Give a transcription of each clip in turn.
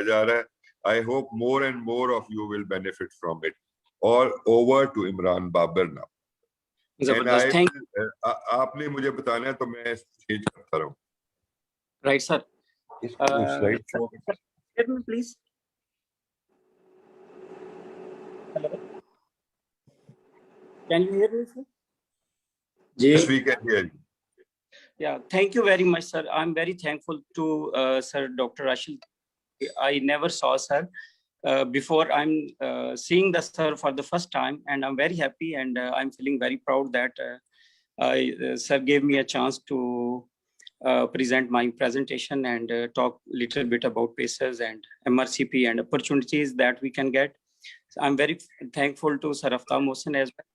जा रहा है. I hope more and more of you will benefit from it. All over to Imran Babar now. And आपने मुझे बताना है तो मैं चेंज करता रहूं. Right, sir. Slide show. Let me please. Hello. Can you hear me, sir? Yes, we can hear you. Yeah, thank you very much, sir. I'm very thankful to Sir Dr. Rashid. I never saw sir before. I'm seeing the sir for the first time, and I'm very happy, and I'm feeling very proud that sir gave me a chance to present my presentation and talk a little bit about PACES and MRCP and opportunities that we can get. So I'm very thankful to Sir Aftab Mohsin as well.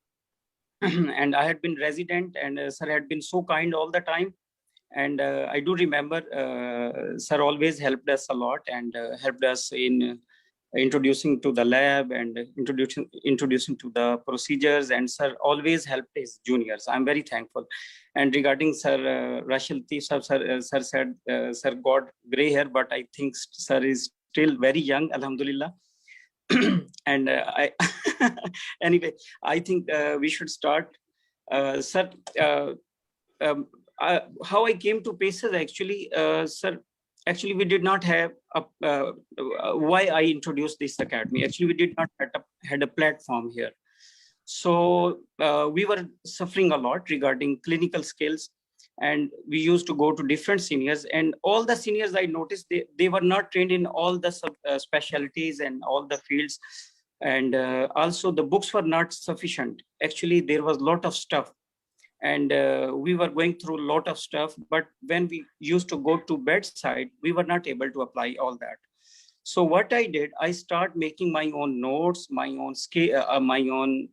And I had been resident, and sir had been so kind all the time. And I do remember sir always helped us a lot and helped us in introducing to the lab and introducing to the procedures, and sir always helped his juniors. I'm very thankful. And regarding Sir Rashid Latif, sir said sir got gray hair, but I think sir is still very young, alhamdulillah. And anyway, I think we should start. Sir, how I came to PACES actually, sir, actually we did not have why I introduced this academy. Actually, we did not had a platform here. So we were suffering a lot regarding clinical skills, and we used to go to different seniors, and all the seniors I noticed, they were not trained in all the specialties and all the fields. And also the books were not sufficient. Actually, there was a lot of stuff, and we were going through a lot of stuff, but when we used to go to bedside, we were not able to apply all that. So what I did, I started making my own notes, my own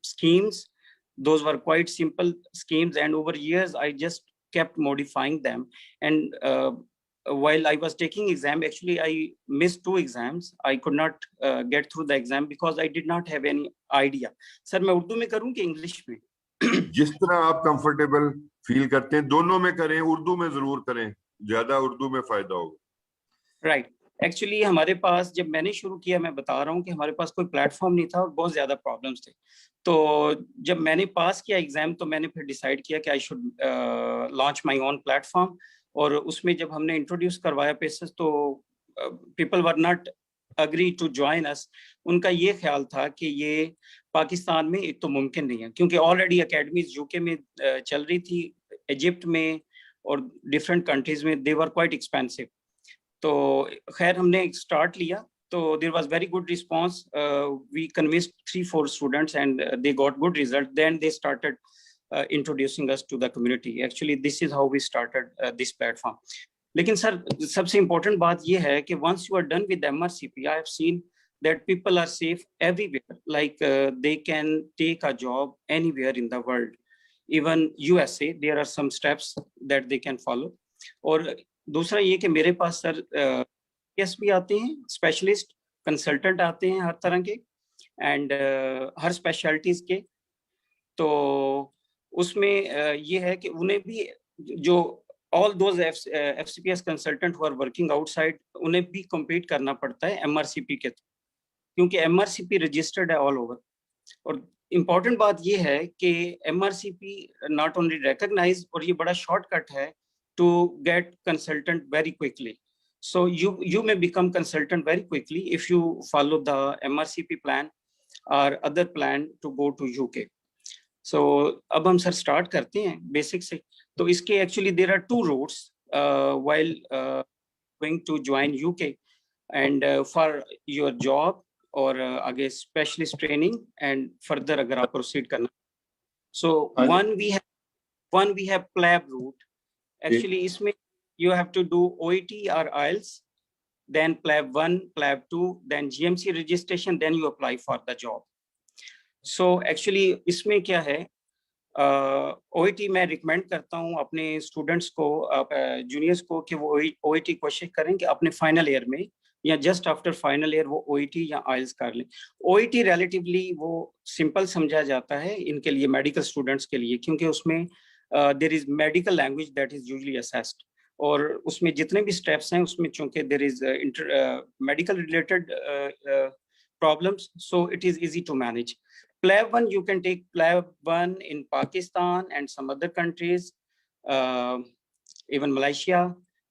schemes. Those were quite simple schemes, and over years I just kept modifying them. And while I was taking exam, actually I missed 2 exams. I could not get through the exam because I did not have any idea. Sir, मैं उर्दू में करूँ कि English में? जिस तरह आप comfortable feel करते हैं, दोनों में करें, उर्दू में जरूर करें, ज्यादा उर्दू में फायदा होगा. राइट. एक्चुअली हमारे पास जब मैंने शुरू किया, मैं बता रहा हूँ कि हमारे पास कोई प्लेटफॉर्म नहीं था और बहुत ज्यादा प्रॉब्लम्स थे. तो जब मैंने पास किया एग्जाम, तो मैंने फिर डिसाइड किया कि I should launch my own platform. और उसमें जब हमने इंट्रोड्यूस करवाया PACES, तो people were not agree to join us. उनका ये ख्याल था कि ये पाकिस्तान में एक तो मुमकिन नहीं है, क्योंकि ऑलरेडी अकेडमीज यूके में चल रही थी, इजिप्ट में और डिफरेंट कंट्रीज में, दे वर क्वाइट एक्सपेंसिव. तो खैर हमने स्टार्ट लिया, तो there was very good response. We convinced 3-4 students and they got good result. Then they started introducing us to the community. Actually, this is how we started this platform. लेकिन sir सबसे important बात ये है कि once you are done with MRCP, I have seen that people are safe everywhere. Like they can take a job anywhere in the world. Even USA, there are some steps that they can follow. और दूसरा ये कि मेरे पास sir PS भी आते हैं, specialist consultant आते हैं हर तरह के, एंड हर स्पेशलिटीज के. तो उसमें ये है कि उन्हें भी, जो all those FCPS consultant who are working outside, उन्हें भी compete करना पड़ता है MRCP के, क्योंकि MRCP registered है all over. और important बात ये है कि MRCP not only recognized, और ये बड़ा shortcut है to get consultant very quickly. So you may become consultant very quickly if you follow the MRCP plan or other plan to go to UK. So अब हम sir start करते हैं basic से. तो इसके actually there are 2 routes while going to join UK, and for your job और आगे specialist training and further अगर आप प्रोसीड करना. So one we have PLAB route. Actually इसमें you have to do OET or IELTS, then PLAB 1, PLAB 2, then GMC registration, then you apply for the job. So actually इसमें क्या है, OET मैं recommend करता हूँ अपने students को, juniors को, कि वो OET कोशिश करें कि अपने फाइनल ईयर में या जस्ट आफ्टर फाइनल ईयर वो OET या IELTS कर लें. OET रिलेटिवली वो सिंपल समझा जाता है इनके लिए, मेडिकल स्टूडेंट्स के लिए, क्योंकि उसमें there is medical language that is usually assessed. और उसमें जितने भी स्टेप्स हैं उसमें चूंकि there is medical related problems, so it is easy to manage. PLAB 1, you can take PLAB 1 in Pakistan and some other countries, even Malaysia.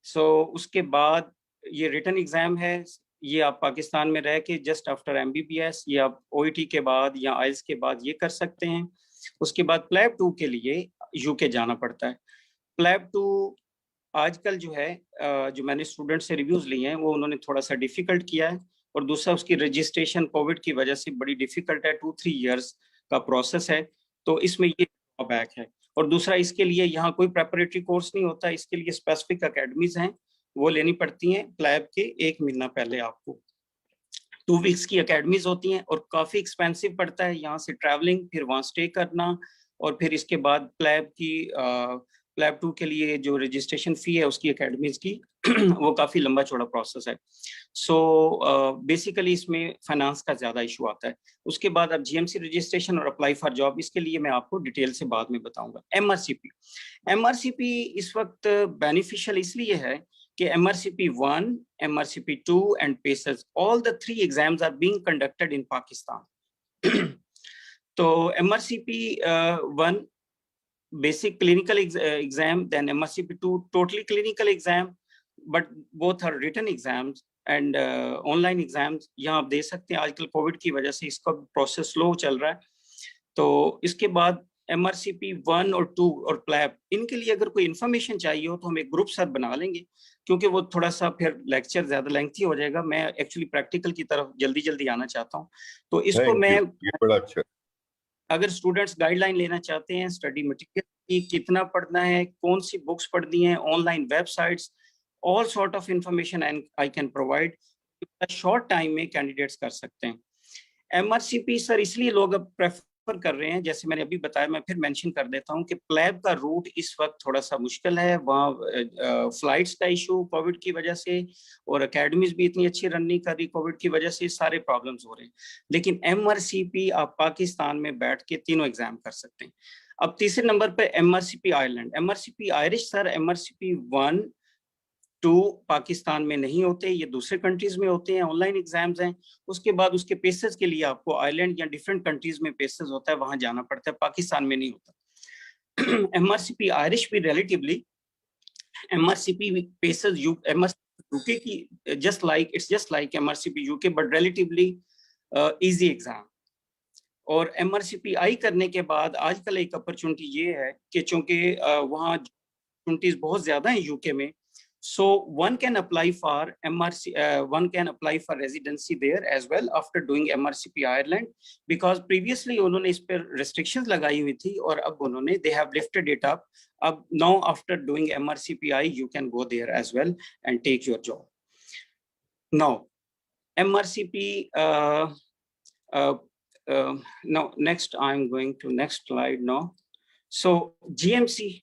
So उसके बाद ये written exam है, ये आप पाकिस्तान में रह के just after MBBS या आप OET के बाद या IELTS के बाद ये कर सकते हैं. उसके बाद PLAB 2 के लिए UK जाना पड़ता है. PLAB 2 आजकल जो है, जो मैंने स्टूडेंट से रिव्यूज लिए हैं वो उन्होंने थोड़ा सा डिफिकल्ट किया है, और दूसरा उसकी रजिस्ट्रेशन कोविड की वजह से बड़ी डिफिकल्ट है, 2-3 इयर्स का प्रोसेस है, तो इसमें ये ड्रॉबैक है. और दूसरा इसके लिए यहाँ कोई प्रेपरेटरी कोर्स नहीं होता, इसके लिए स्पेसिफिक अकेडमीज हैं, वो लेनी पड़ती हैं. प्लैब के 1 महीना पहले आपको 2 वीक्स की अकेडमीज होती हैं और काफी एक्सपेंसिव पड़ता है, यहाँ से ट्रैवलिंग, फिर वहाँ स्टे करना, और फिर इसके बाद प्लैब 2 के लिए जो रजिस्ट्रेशन फी है उसकी अकेडमीज की वो काफी लंबा चौड़ा प्रोसेस है. सो बेसिकली इसमें फाइनेंस का ज्यादा इशू आता है. उसके बाद अब जीएमसी रजिस्ट्रेशन और अप्लाई फॉर जॉब, इसके लिए मैं आपको डिटेल से बाद में बताऊंगा. एमआरसीपी इस वक्त बेनिफिशियल इसलिए है कि MRCP 1, MRCP 2 and PACES, all the 3 exams are being conducted in Pakistan. तो MRCP 1 basic clinical exam, then MRCP 2 totally clinical exam, but both are written exams and online exams. यहाँ आप दे सकते हैं, आजकल कोविड की वजह से इसका प्रोसेस स्लो चल रहा है. तो इसके बाद MRCP 1 और 2 और प्लैब, इनके लिए अगर कोई इन्फॉर्मेशन चाहिए हो तो हम एक ग्रुप सर बना लेंगे, क्योंकि वो थोड़ा सा फिर लेक्चर ज्यादा लेंथी हो जाएगा. मैं एक्चुअली प्रैक्टिकल की तरफ जल्दी आना चाहता हूँ, तो इसको मैं बड़ा अच्छा. अगर स्टूडेंट्स गाइडलाइन लेना चाहते हैं स्टडी मटेरियल की, कितना पढ़ना है, कौन सी बुक्स पढ़नी है, online websites, all sort of information I can provide. Short time में कैंडिडेट्स कर सकते हैं. MRCP सर इसलिए लोग अब प्रेफर कर रहे हैं, जैसे मैंने अभी बताया, मैं फिर मेंशन कर देता हूं कि प्लैब का रूट इस वक्त थोड़ा सा मुश्किल है. वहाँ फ्लाइट्स का इशू कोविड की वजह से, और एकेडमीज भी इतनी अच्छी रन नहीं कर रही कोविड की वजह से, सारे प्रॉब्लम्स हो रहे हैं. लेकिन MRCP आप पाकिस्तान में बैठ के तीनों एग्जाम कर सकते हैं. अब तीसरे नंबर पे MRCP Ireland, MRCP Irish sir, MRCP 1, 2 Pakistan में नहीं होते, ये दूसरे कंट्रीज में होते हैं, ऑनलाइन एग्जाम्स हैं. उसके बाद उसके पेसेस के लिए आपको आइलैंड या डिफरेंट कंट्रीज में पेसेस होता है, वहां जाना पड़ता है, पाकिस्तान में नहीं होता. MRCP आयरिश भी रिलेटिवली, MRCP पेसेस यूके की just like MRCP UK, but relatively easy exam. और MRCP आई करने के बाद आजकल एक अपॉर्चुनिटी ये है कि चूंकि वहाँ अपॉर्चुनिटीज बहुत ज्यादा हैं यूके में, so one can apply for one can apply for residency there as well after doing MRCP Ireland, because previously उन्होंने इस पर restrictions लगाई हुई थी, और अब उन्होंने they have lifted it up. अब now after doing MRCPI you can go there as well and take your job. Now MRCP now next I'm going to next slide now. So GMC,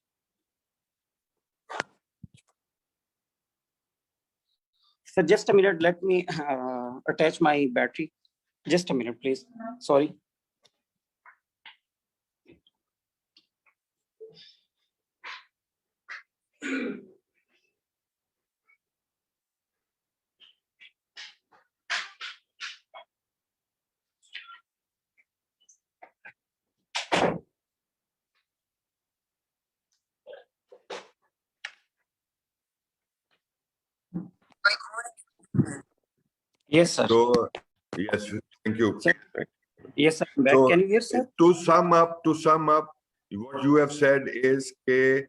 so just a minute, let me attach my battery. Just a minute, please. Sorry. Yes, sir. So, yes, thank you. Sir. Yes, sir. So, can you hear, sir? To sum up, what you have said is that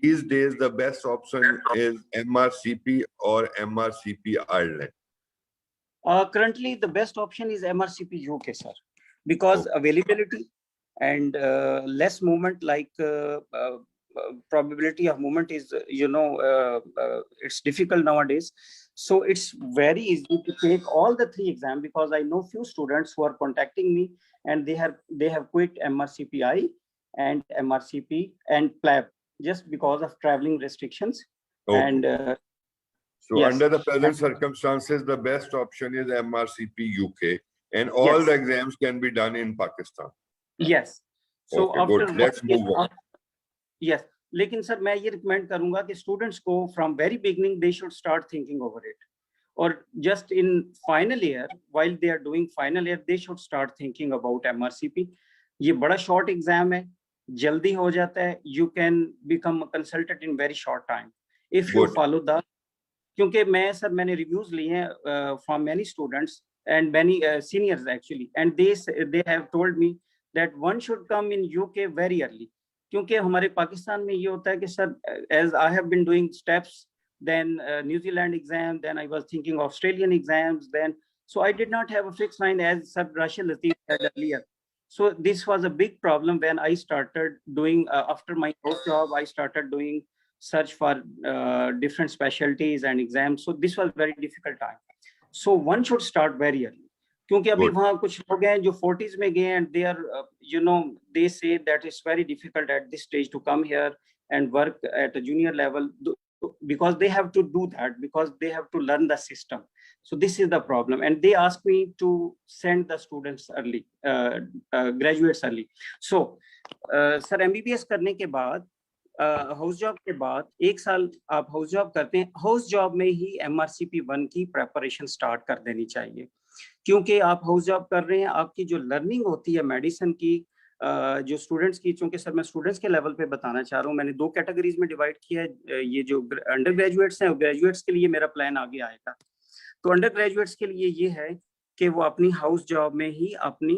these days the best option is MRCP or MRCP Ireland. Currently, the best option is MRCP UK, sir, because availability and less movement, like probability of movement is, it's difficult nowadays. So it's very easy to take all the 3 exams, because I know few students who are contacting me and they have quit MRCPI and MRCP and PLAB just because of traveling restrictions. And so yes, under the present circumstances, the best option is MRCP UK, and all the exams can be done in Pakistan. Yes. So after good. Let's move on. Yes. लेकिन sir मैं ये recommend करूंगा कि students को from very beginning they should start thinking over it, और just in final year while they are doing final year they should start thinking about MRCP। ये बड़ा short exam है, जल्दी हो जाता है, you can become a consultant in very short time if you follow the, क्योंकि मैंने reviews लिए हैं from many students and many seniors actually, and they have told me that one should come in UK very early, क्योंकि हमारे पाकिस्तान में ये होता है कि sir as I have been doing steps, then New Zealand exam, then I was thinking of Australian exams, then so I did not have a fixed line as Sir Rashid Latif said earlier. So this was a big problem when I started doing after my post job, I started doing search for different specialties and exams. So this was very difficult time. So one should start very early, क्योंकि अभी वहाँ कुछ लोग हैं जो 40s में गए and they are they say that it's very difficult at this stage to come here and work at a junior level, because they have to do that, because they have to learn the system. So this is the problem, and they ask me to send the students early, graduates early. So sir MBBS करने के बाद house job के बाद 1 साल आप house job करते हैं, house job में ही MRCP 1 की प्रेपरेशन स्टार्ट कर देनी चाहिए, क्योंकि आप हाउस जॉब कर रहे हैं, आपकी जो लर्निंग होती है मेडिसिन की, जो स्टूडेंट्स की, चूंकि सर मैं स्टूडेंट्स के लेवल पे बताना चाह रहा हूँ, मैंने 2 कैटेगरीज में डिवाइड किया है, ये जो अंडर ग्रेजुएट्स हैं, ग्रेजुएट्स के लिए मेरा प्लान आगे आएगा। तो अंडर ग्रेजुएट्स के लिए ये है कि वो अपनी हाउस जॉब में ही अपनी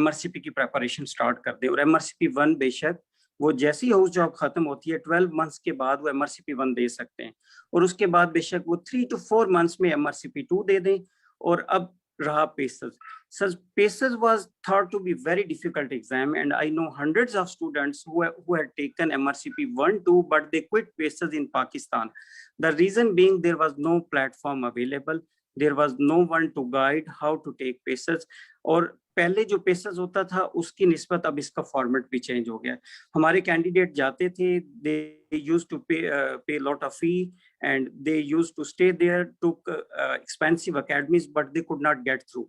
MRCP की प्रेपरेशन स्टार्ट कर दें, और MRCP 1 बेशक वो जैसी हाउस जॉब खत्म होती है 12 मंथ्स के बाद वो MRCP 1 दे सकते हैं, और उसके बाद बेशक वो 3 to 4 मंथ्स में MRCP 2 दे दें। और अब रहा PACES, sir PACES was thought to be very difficult exam, and I know hundreds of students who had taken MRCP 1, 2 but they quit pacers in Pakistan. The reason being there was no platform available, there was no one to guide how to take pacers, और पहले जो pacers होता था उसकी निस्बत अब इसका format भी चेंज हो गया। हमारे कैंडिडेट जाते थे, दे यूज्ड टू पे lot of fee and they used to stay there, took expensive academies, but they could not get through.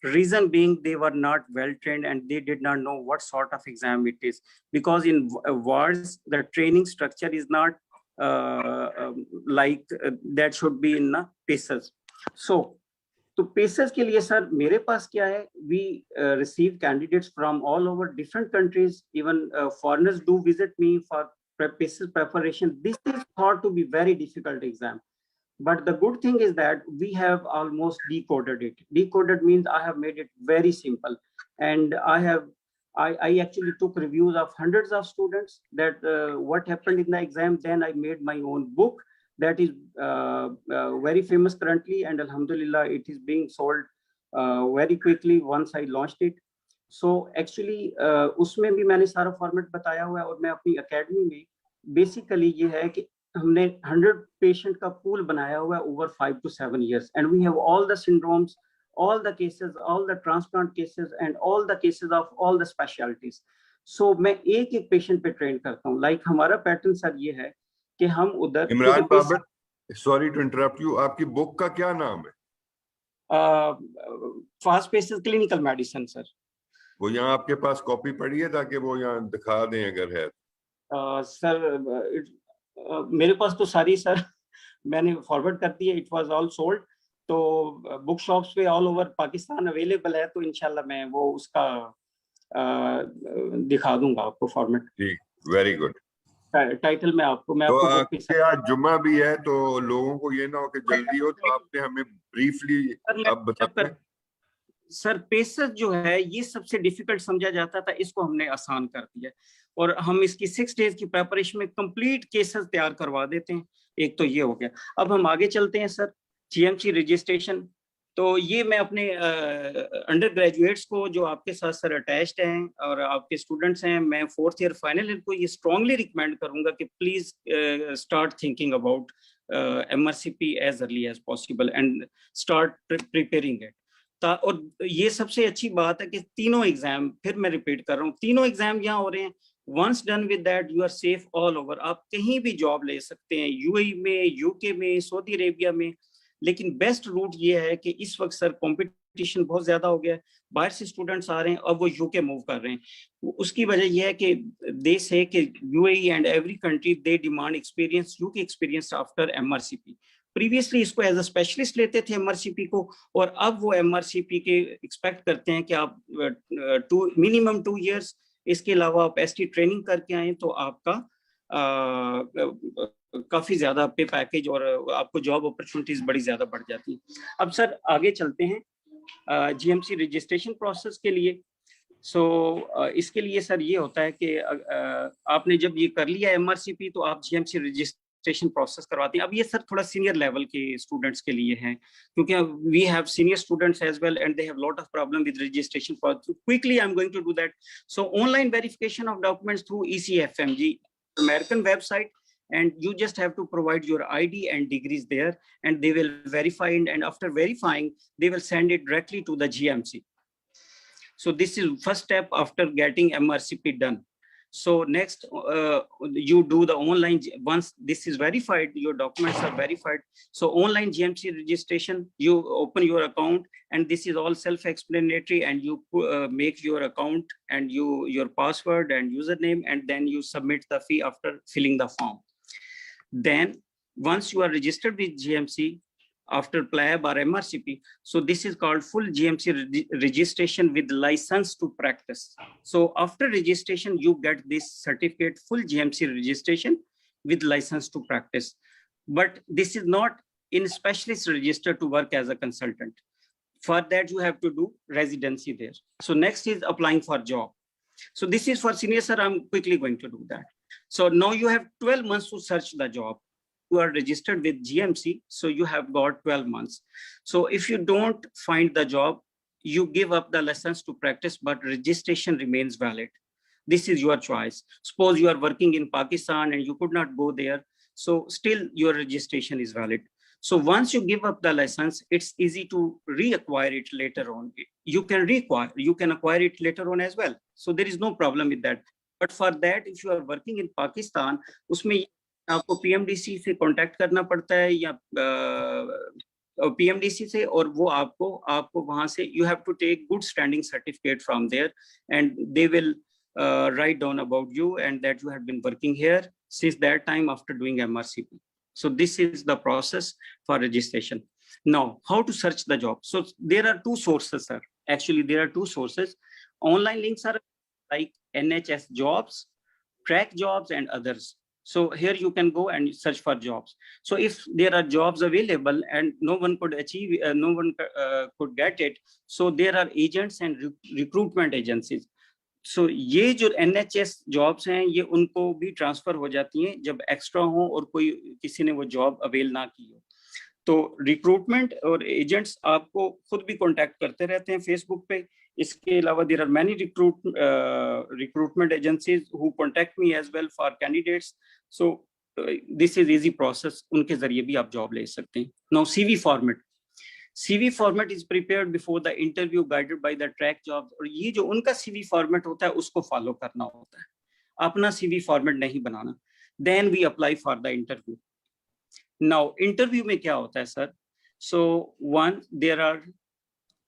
Reason being they were not well trained and they did not know what sort of exam it is, because in wars the training structure is not like that should be in PACES. So तो PACES के लिए sir मेरे पास क्या है, we receive candidates from all over different countries, even foreigners do visit me for PACES preparation. This is thought to be very difficult exam, but the good thing is that we have almost decoded it. Decoded means I have made it very simple, and I actually took reviews of hundreds of students that what happened in the exam. Then I made my own book that is very famous currently, and alhamdulillah it is being sold very quickly once I launched it. So actually उसमें भी मैंने सारा format बताया हुआ है, और मैं अपनी एकेडमी में बेसिकली ये है कि हमने 100 पेशेंट का पूल बनाया हुआ है over 5 to 7 years, and we have all the syndromes, all the cases, all the transplant cases, and all the cases of all the specialties. So मैं एक एक पेशेंट पे ट्रेन करता हूँ। लाइक हमारा पैटर्न सर ये है कि हम उधर, Imran Babar, sorry to interrupt you, आपकी बुक का क्या नाम है? Fast PACES clinical medicine sir. वो यहाँ आपके पास कॉपी पड़ी है ताकि वो यहाँ दिखा दें अगर है? सर मेरे पास तो सारी सर मैंने फॉरवर्ड कर दी है, इट वाज ऑल सोल्ड, तो बुक शॉप्स पे ऑल ओवर पाकिस्तान अवेलेबल है, तो इंशाल्लाह मैं वो उसका दिखा दूंगा आपको फॉर्मेट। ठीक, वेरी गुड। टाइटल में आपको मैं तो आपको आज जुम्मा भी है, तो लोगों को ये ना हो कि जल्दी हो, तो आपने हमें ब्रीफली अब बताया। सर पेसर्स जो है ये सबसे डिफिकल्ट समझा जाता था, इसको हमने आसान कर दिया, और हम इसकी 6 डेज की प्रेपरेशन में कंप्लीट केसेस तैयार करवा देते हैं। एक तो ये हो गया। अब हम आगे चलते हैं सर, GMC रजिस्ट्रेशन। तो ये मैं अपने अंडर ग्रेजुएट्स को जो आपके साथ सर अटैच्ड हैं और आपके स्टूडेंट्स हैं, मैं 4th ईयर फाइनल ईयर को ये स्ट्रांगली रिकमेंड करूंगा कि please start thinking about MRCP as early as possible and start preparing it. और ये सबसे अच्छी बात है कि तीनों एग्जाम, फिर मैं रिपीट कर रहा हूँ, तीनों एग्जाम यहाँ हो रहे हैं। Once done with that you are safe all over. आप कहीं भी जॉब ले सकते हैं, UAE में, UK में, सऊदी अरेबिया में, लेकिन बेस्ट रूट ये है कि इस वक्त सर कंपटीशन बहुत ज्यादा हो गया है, बाहर से स्टूडेंट्स आ रहे हैं, अब वो यूके मूव कर रहे हैं। उसकी वजह यह है कि दे से कि UAE and every country they demand experience, UK experience after MRCP. Previously इसको एज अ स्पेशलिस्ट लेते थे एमआरसीपी को, और अब वो एमआरसीपी के एक्सपेक्ट करते हैं कि आप मिनिमम 2 इयर्स, इसके अलावा आप एसटी ट्रेनिंग करके आए तो आपका काफी ज्यादा पे पैकेज और आपको जॉब अपॉर्चुनिटीज बड़ी ज्यादा बढ़ जाती है। अब सर आगे चलते हैं जीएमसी रजिस्ट्रेशन प्रोसेस के लिए। इसके लिए सर ये होता है कि आपने जब ये कर लिया एमआरसीपी तो आप जीएमसी रजिस्ट्रेशन प्रोसेस करवाते हैं। अब ये सर थोड़ा सीनियर लेवल के स्टूडेंट्स के लिए है, क्योंकि we have senior students as well and they have lot of problem with registration. Quickly I am going to do that. So online verification of documents through ECFMG American website, and you just have to provide your ID and degrees there, and they will verify, and after verifying they will send it directly to the GMC. So this is first step after getting MRCP done. So next you do the online, once this is verified, your documents are verified, so online GMC registration, you open your account, and this is all self-explanatory, and you make your account and your password and username, and then you submit the fee after filling the form. Then once you are registered with GMC after PLAB or MRCP, so this is called full GMC registration with license to practice. So after registration you get this certificate, full GMC registration with license to practice. But this is not in specialist register to work as a consultant. For that you have to do residency there. So next is applying for job. So this is for senior, sir. I'm quickly going to do that. So now you have 12 months to search the job. You are registered with GMC, so you have got 12 months. So if you don't find the job, you give up the license to practice, but registration remains valid. This is your choice. Suppose you are working in Pakistan and you could not go there, so still your registration is valid. So once you give up the license, it's easy to reacquire it later on. You can acquire it later on as well. So there is no problem with that. But for that, if you are working in Pakistan, उसमें आपको PMDC से contact करना पड़ता है, या PMDC से, और वो आपको वहां से you have to take good standing certificate from there, and they will write down about you and that you have been working here since that time after doing MRCP. So this is the process for registration. Now, how to search the job? So there are two sources, sir. Actually, there are two sources. Online links are like NHS Jobs, Track Jobs, and others. So here you can go and search for jobs. So if there are jobs available and no one could achieve, no one could get it, so there are agents and recruitment agencies. So ये जो NHS jobs हैं, ये उनको भी transfer हो जाती हैं जब एक्स्ट्रा हो और कोई किसी ने वो जॉब अवेल ना की हो। तो रिक्रूटमेंट और एजेंट्स आपको खुद भी कांटेक्ट करते रहते हैं फेसबुक पे। इसके अलावा there are many recruitment agencies who contact me as well for candidates. So this is easy process, उनके जरिए भी आप जॉब ले सकते हैं। Now CV format is prepared before the interview, guided by the track jobs. और ये जो उनका CV format होता है उसको फॉलो करना होता है, अपना CV format नहीं बनाना। Then we apply for the interview. Now interview में क्या होता है sir? So one, there are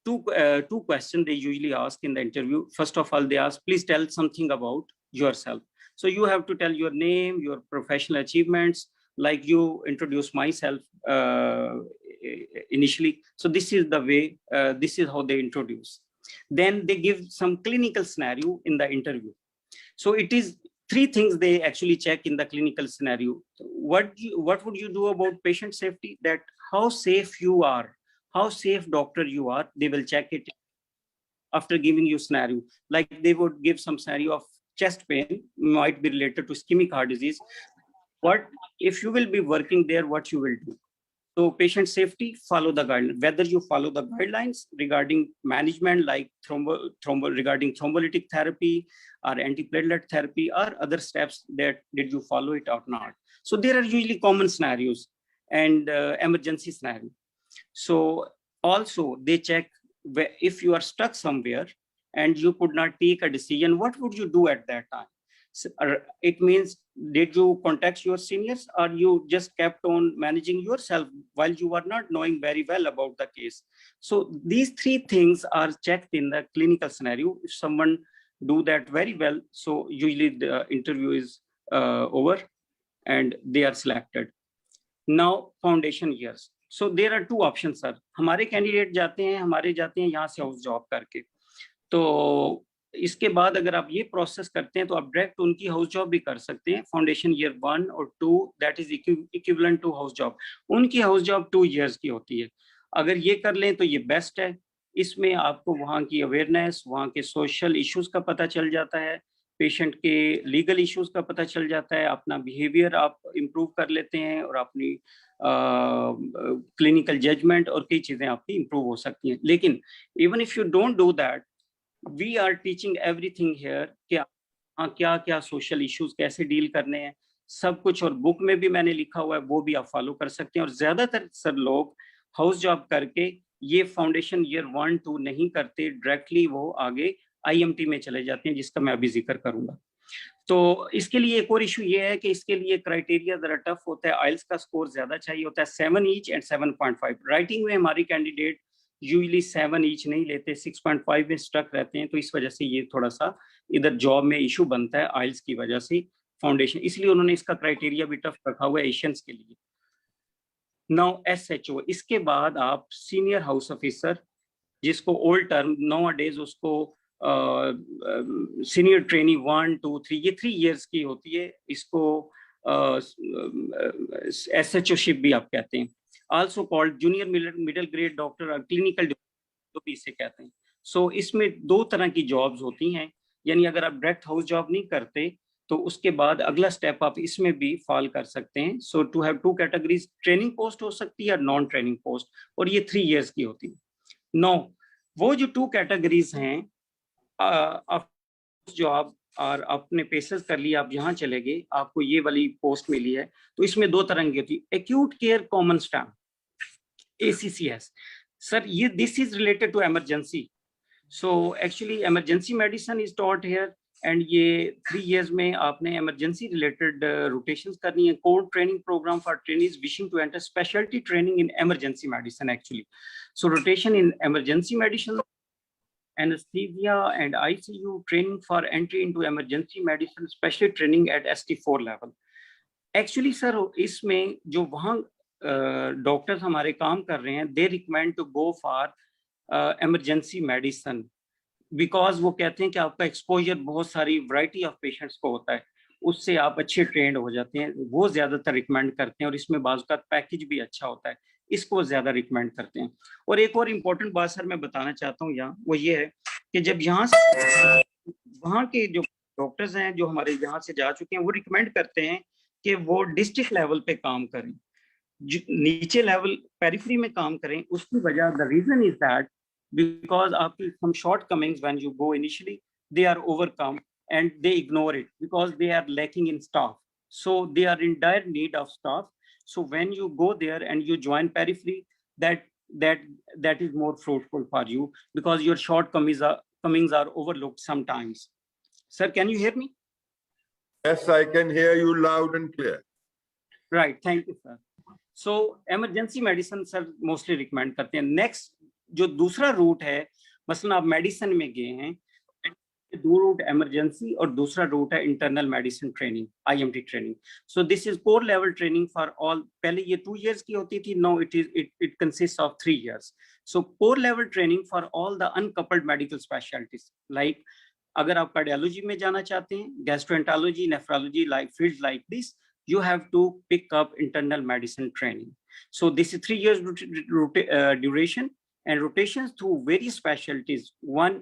two questions they usually ask in the interview. First of all, they ask, please tell something about yourself. So you have to tell your name, your professional achievements, like you introduce myself initially. So this is the way, this is how they introduce. Then they give some clinical scenario in the interview. So it is 3 things they actually check in the clinical scenario. What would you do about patient safety? That how safe you are, how safe doctor you are, they will check it after giving you scenario. Like they would give some scenario of chest pain, might be related to ischemic heart disease. What if you will be working there, what you will do? So patient safety, follow the guidelines. Whether you follow the guidelines regarding management, like regarding thrombolytic therapy or antiplatelet therapy, or other steps, that did you follow it or not? So there are usually common scenarios and emergency scenario. So also they check if you are stuck somewhere and you could not take a decision, what would you do at that time? It means, did you contact your seniors, or you just kept on managing yourself while you were not knowing very well about the case? So these three things are checked in the clinical scenario. If someone do that very well, so usually the interview is over and they are selected. Now foundation years. So there are two options, sir. हमारे candidate जाते हैं यहाँ से house job करके, तो इसके बाद अगर आप ये प्रोसेस करते हैं तो आप डायरेक्ट उनकी हाउस जॉब भी कर सकते हैं, फाउंडेशन ईयर 1 और 2, that is equivalent to house job. उनकी हाउस जॉब 2 इयर्स की होती है। अगर ये कर लें तो ये बेस्ट है। इसमें आपको वहाँ की अवेयरनेस, वहाँ के सोशल इश्यूज का पता चल जाता है, पेशेंट के लीगल इश्यूज का पता चल जाता है, अपना बिहेवियर आप इम्प्रूव कर लेते हैं और अपनी क्लिनिकल जजमेंट और कई चीजें आपकी इम्प्रूव हो सकती हैं। लेकिन even if you don't do that, we are teaching everything here, क्या क्या सोशल इश्यूज कैसे डील करने हैं, सब कुछ, और बुक में भी मैंने लिखा हुआ है, वो भी आप फॉलो कर सकते हैं। और ज्यादातर सर लोग हाउस जॉब करके ये फाउंडेशन ईयर 1, 2 नहीं करते, डायरेक्टली वो आगे IMT में चले जाते हैं, जिसका मैं अभी जिक्र करूंगा। तो इसके लिए एक और इशू ये है कि इसके लिए क्राइटेरिया जरा टफ होता है, आइल्स का स्कोर ज्यादा चाहिए होता है, 7 ईच एंड 7.5। राइटिंग में हमारी कैंडिडेट यूजली 7 ईच नहीं लेते, 6.5 में स्टक रहते हैं, तो इस वजह से ये थोड़ा सा इधर जॉब में इशू बनता है आइल्स की वजह से फाउंडेशन, इसलिए उन्होंने इसका क्राइटेरिया भी टफ रखा हुआ है एशियंस के लिए। नाउ SHO, इसके बाद आप सीनियर हाउस ऑफिसर, जिसको ओल्ड टर्म नाउ डेज उसको सीनियर ट्रेनी 1, 2, 3, ये 3 इयर्स की होती है, इसको SHO शिप भी आप कहते हैं, also called junior middle grade doctor और क्लिनिकल तो भी इसे कहते हैं। सो इसमें 2 तरह की जॉब्स होती हैं, यानी अगर आप डायरेक्ट हाउस जॉब नहीं करते तो उसके बाद अगला स्टेप आप इसमें भी फॉल कर सकते हैं। So to have 2 categories, training post हो सकती है, नॉन ट्रेनिंग पोस्ट, और ये 3 इयर्स की होती है। नो, वो जो 2 कैटेगरीज हैं, जॉब और आपने पेशेंस कर लिया, आप यहाँ चले गए, आपको ये वाली पोस्ट मिली है, तो इसमें 2 तरह की होती है, acute care common staff, ACCS। Sir ये this is related to emergency, so actually emergency medicine is taught here, and ये 3 इयर्स में आपने इमरजेंसी रिलेटेड रोटेशंस करनी है। Core training program for trainees wishing to enter speciality training in emergency medicine actually. So rotation in emergency medicine, anesthesia and ICU, training for entry into emergency medicine, special training at ST4 level. Actually sir, इसमें जो वहाँ doctors हमारे काम कर रहे हैं, they recommend to go for emergency medicine, because वो कहते हैं कि आपका एक्सपोजर बहुत सारी वैरायटी ऑफ पेशेंट्स को होता है, उससे आप अच्छे ट्रेंड हो जाते हैं, वो ज्यादातर रिकमेंड करते हैं, और इसमें बाज़ का पैकेज भी अच्छा होता है, इसको ज्यादा रिकमेंड करते हैं। और एक और इम्पोर्टेंट बात सर मैं बताना चाहता हूँ यहाँ, वो ये है कि जब यहाँ से वहाँ के जो डॉक्टर्स हैं जो हमारे यहाँ से जा चुके हैं, वो रिकमेंड करते हैं कि वो डिस्ट्रिक्ट लेवल पे काम करें, नीचे लेवल पेरिफेरी में काम करें। उसकी वजह, the reason is that because आपकी some shortcomings when you go initially, they are overcome and they ignore it because they are lacking in staff, so they are in dire need of staff. So when you go there and you join periphery, that is more fruitful for you because your shortcomings are overlooked sometimes. Sir, can you hear me? Yes, I can hear you loud and clear. Right, thank you sir. So emergency medicine sir mostly recommend करते हैं। Next जो दूसरा root है, मसलन आप medicine में गए हैं, 2 रूट इमरजेंसी और दूसरा रूट है internal medicine training, IMT training. So this is core level training for all. पहले ये 2 इयर्स की होती थी, now it consist of 3 years. So core level training for all the uncoupled medical specialities, like अगर आप cardiology में जाना चाहते हैं, gastroenterology, nephrology, like field like this, you have to pick up internal medicine training. So this is 3 years duration and rotations through various specialties. One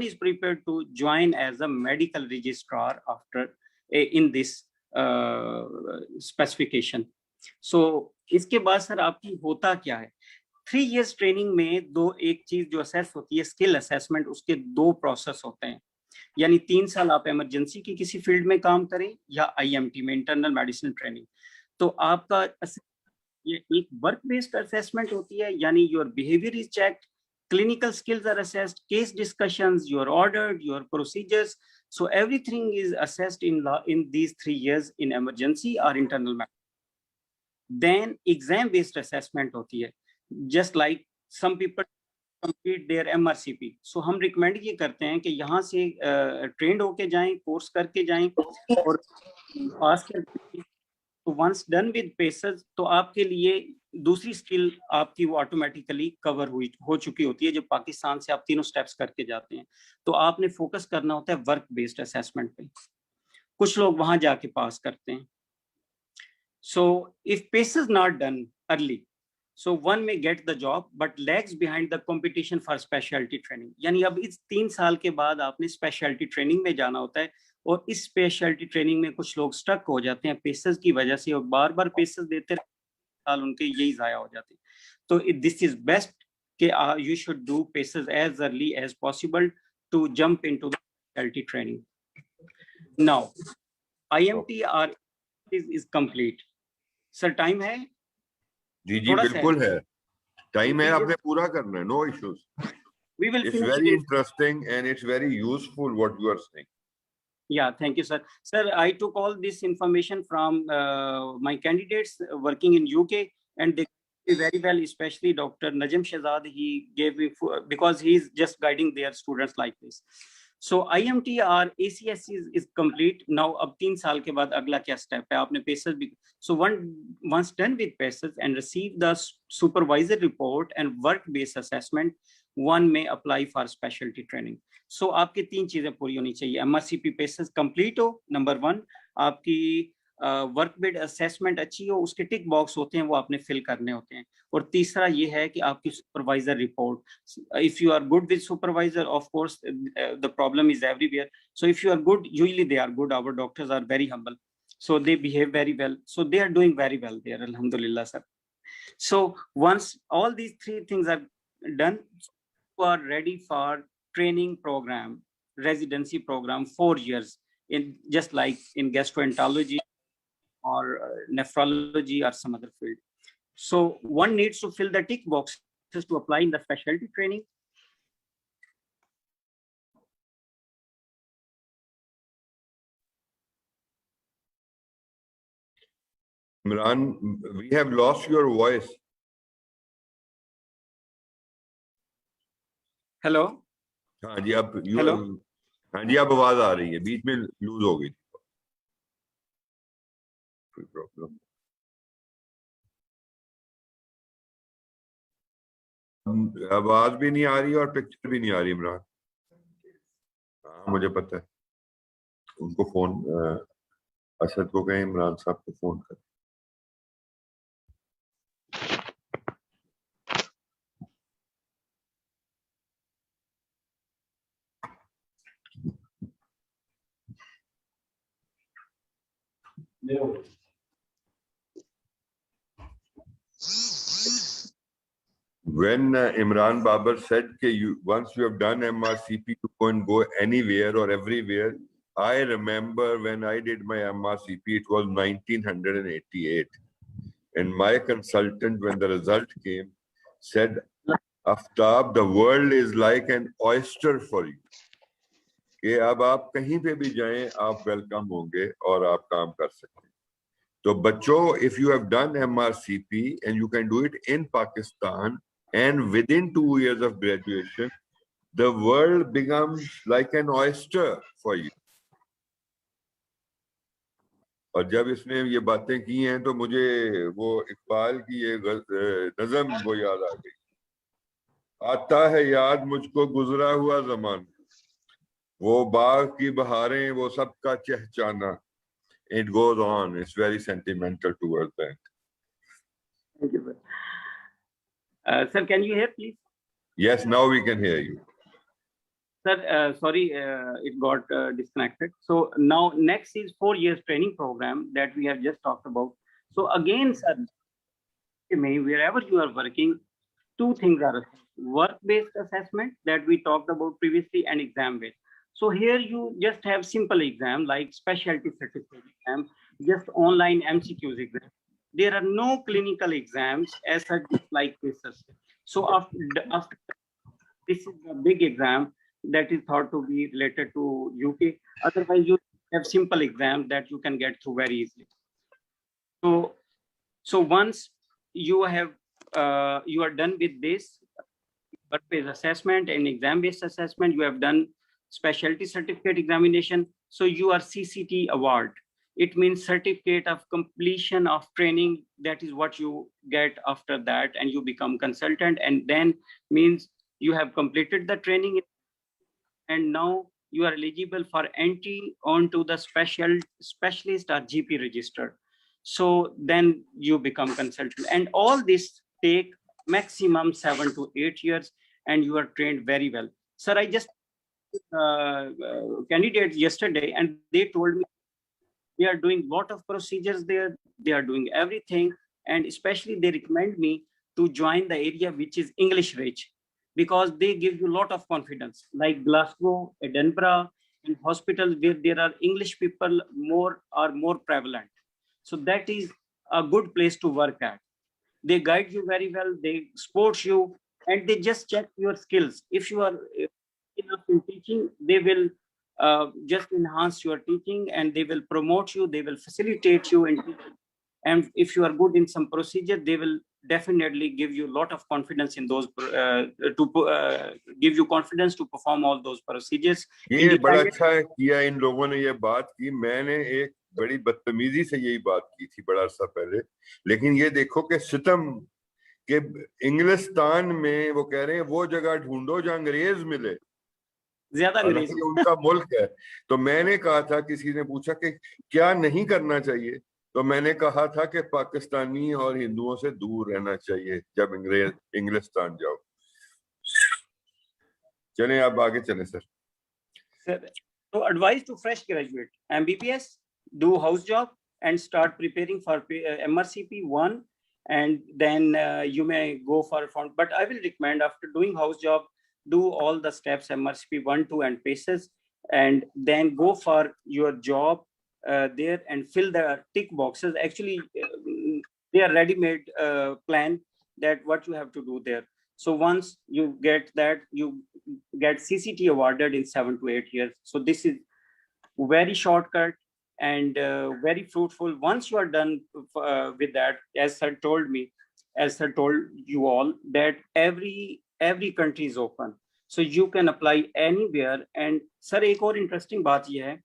is prepared to join as a medical registrar after in this specification. So इसके बाद sir आपकी होता क्या है? 3 years training में एक चीज जो असेस होती है, स्किल असेसमेंट, उसके 2 प्रोसेस होते हैं। यानी 3 साल आप इमरजेंसी की किसी फील्ड में काम करें या IMT में इंटरनल मेडिसिन ट्रेनिंग, तो आपका ये एक वर्क बेस्ड असेसमेंट होती है, यानी your behaviour is checked, clinical skills are assessed, case discussions, your ordered, your procedures, So everything is assessed in these 3 years in emergency or internal medicine. Then exam based assessment hoti hai, just like some people complete their MRCP. So हम recommend ये करते हैं कि यहाँ से trained होके जाएं, course करके जाएं और pass करके, तो once done with PACES तो आपके लिए दूसरी स्किल आपकी वो ऑटोमेटिकली कवर हो चुकी होती है। जब पाकिस्तान से आप तीनों स्टेप्स करके जाते हैं तो आपने फोकस करना होता है वर्क बेस्ड असेसमेंट पे। कुछ लोग वहां जाके पास करते हैं। So if PACES not done early, so one may get the job but lags behind the competition for specialty training. यानी अब इस 3 साल के बाद आपने स्पेशलिटी ट्रेनिंग में जाना होता है और इस स्पेशलिटी ट्रेनिंग में कुछ लोग स्टक हो जाते हैं PACES की वजह से और बार-बार PACES देते साल उनके यही जाया हो जाते हैं। तो दिस इज बेस्ट कि you should do PACES as early as possible to jump into the specialty training. Now, IMTR is complete. Sir, time है? जी जी बिल्कुल है, टाइम है, आपने पूरा करना है, no issues. We will it's finish very it. interesting and it's very useful what you are saying. Yeah, thank you, sir. Sir, I took all this information from my candidates working in UK, and they did very well, especially Dr. Najim Shahzad. He gave me, because he's just guiding their students like this. So IMTR ACS is complete. Now, अब 3 साल के बाद अगला क्या step है? आपने PACES भी, so once done with PACES and receive the supervisor report and work-based assessment, one may apply for specialty training. So आपकी 3 चीजें पूरी होनी चाहिए। MRCP PACES complete हो, नंबर 1, आपकी वर्क बेस्ड असेसमेंट अच्छी हो, उसके टिक बॉक्स होते हैं वो आपने फिल करने होते हैं। और तीसरा ये है कि आपकी supervisor report, if you are good with supervisor, of course the problem is everywhere, so if you are good, usually they are good, our doctors are very humble, so they behave very well, so they are doing very well there, alhamdulillah sir. So once all these 3 things are done, you are ready for training program, residency program, 4 years in, just like in gastroenterology or nephrology or some other field. So one needs to fill the tick boxes to apply in the specialty training. Imran, we have lost your voice. Hello. हाँ जी, अब Hello. हाँ जी, अब आवाज आ रही है, बीच में loose हो गई। कोई प्रॉब्लम? आवाज भी नहीं आ रही और पिक्चर भी नहीं आ रही इमरान। हाँ मुझे पता है, उनको फोन असद को कहें इमरान साहब को फोन कर। When Imran Babar said that once you have done MRCP, you can go anywhere or everywhere. I remember when I did my MRCP, it was 1988. And my consultant, when the result came, said, Aftab, the world is like an oyster for you. कि अब आप कहीं पे भी जाएं, आप welcome होंगे और आप काम कर सकते हैं। तो बच्चों, if you have done MRCP and you can do it in Pakistan, and within 2 years of graduation, the world becomes like an oyster for you. और जब इसने ये बातें की हैं तो मुझे वो इकबाल की ये नज़म वो याद आ गई। आता है याद मुझको गुजरा हुआ ज़मान, वो बाग की बहारें, वो सबका चहचाना. It goes on. It's very sentimental towards that. Thank you, sir. Sir, can you hear, please? Yes, now we can hear you. Sir, sorry, it got disconnected. So now next is 4 years training program that we have just talked about. So again, sir, wherever you are working, two things are work-based assessment that we talked about previously and exam-based. So here you just have simple exam like specialty certificate exam, just online MCQs exam. There are no clinical exams as such like this. So after this is a big exam that is thought to be related to UK. Otherwise, you have simple exams that you can get through very easily. So once you have you are done with this work-based assessment and exam-based assessment, you have done specialty certificate examination. So you are CCT award. It means certificate of completion of training. That is what you get after that, and you become consultant. And then means you have completed the training, and now you are eligible for entry onto the specialist or GP register. So then you become consultant, and all this take maximum 7 to 8 years, and you are trained very well. Sir, I just candidates yesterday, and they told me they are doing lot of procedures there. They are doing everything, and especially they recommend me to join the area which is English rich, because they give you a lot of confidence, like Glasgow, Edinburgh, and hospitals where there are English people are more prevalent. So that is a good place to work at. They guide you very well, they support you, and they just check your skills. If you are enough in teaching, they will just enhance your teaching, and they will promote you, they will facilitate you in teaching. And if you are good in some procedure, they will definitely give you a lot of confidence in those give you confidence to perform all those procedures. ये बड़ा अच्छा है किया इन लोगों ने ये बात की। मैंने एक बड़ी बदतमीजी से यही बात की थी बड़ा अर्सा पहले, लेकिन ये देखो कि सितम के इंग्लिस्तान में वो कह रहे हैं वो जगह ढूंढो जहां अंग्रेज मिले, ज्यादा अंग्रेज उनका मुल्क है। तो मैंने कहा था, किसी ने पूछा कि क्या नहीं करना चाहिए, तो मैंने कहा था कि पाकिस्तानी और हिंदुओं से दूर रहना चाहिए जब इंग्लिस्तान जाओ। चलें आप आगे चलें sir. So advice to fresh graduate: MBBS, do house job and start preparing for MRCP 1, and then you may go for fund. But I will recommend, after doing house job, do all the steps MRCP 1, 2, and PACES, and then go for your job there and fill the tick boxes. Actually, they are ready-made plan that what you have to do there. So once you get that, you get CCT awarded in 7 to 8 years. So this is very shortcut and very fruitful. Once you are done with that, as sir told me, as sir told you all, that every country is open, so you can apply anywhere. And sir, एक और interesting बात ये है,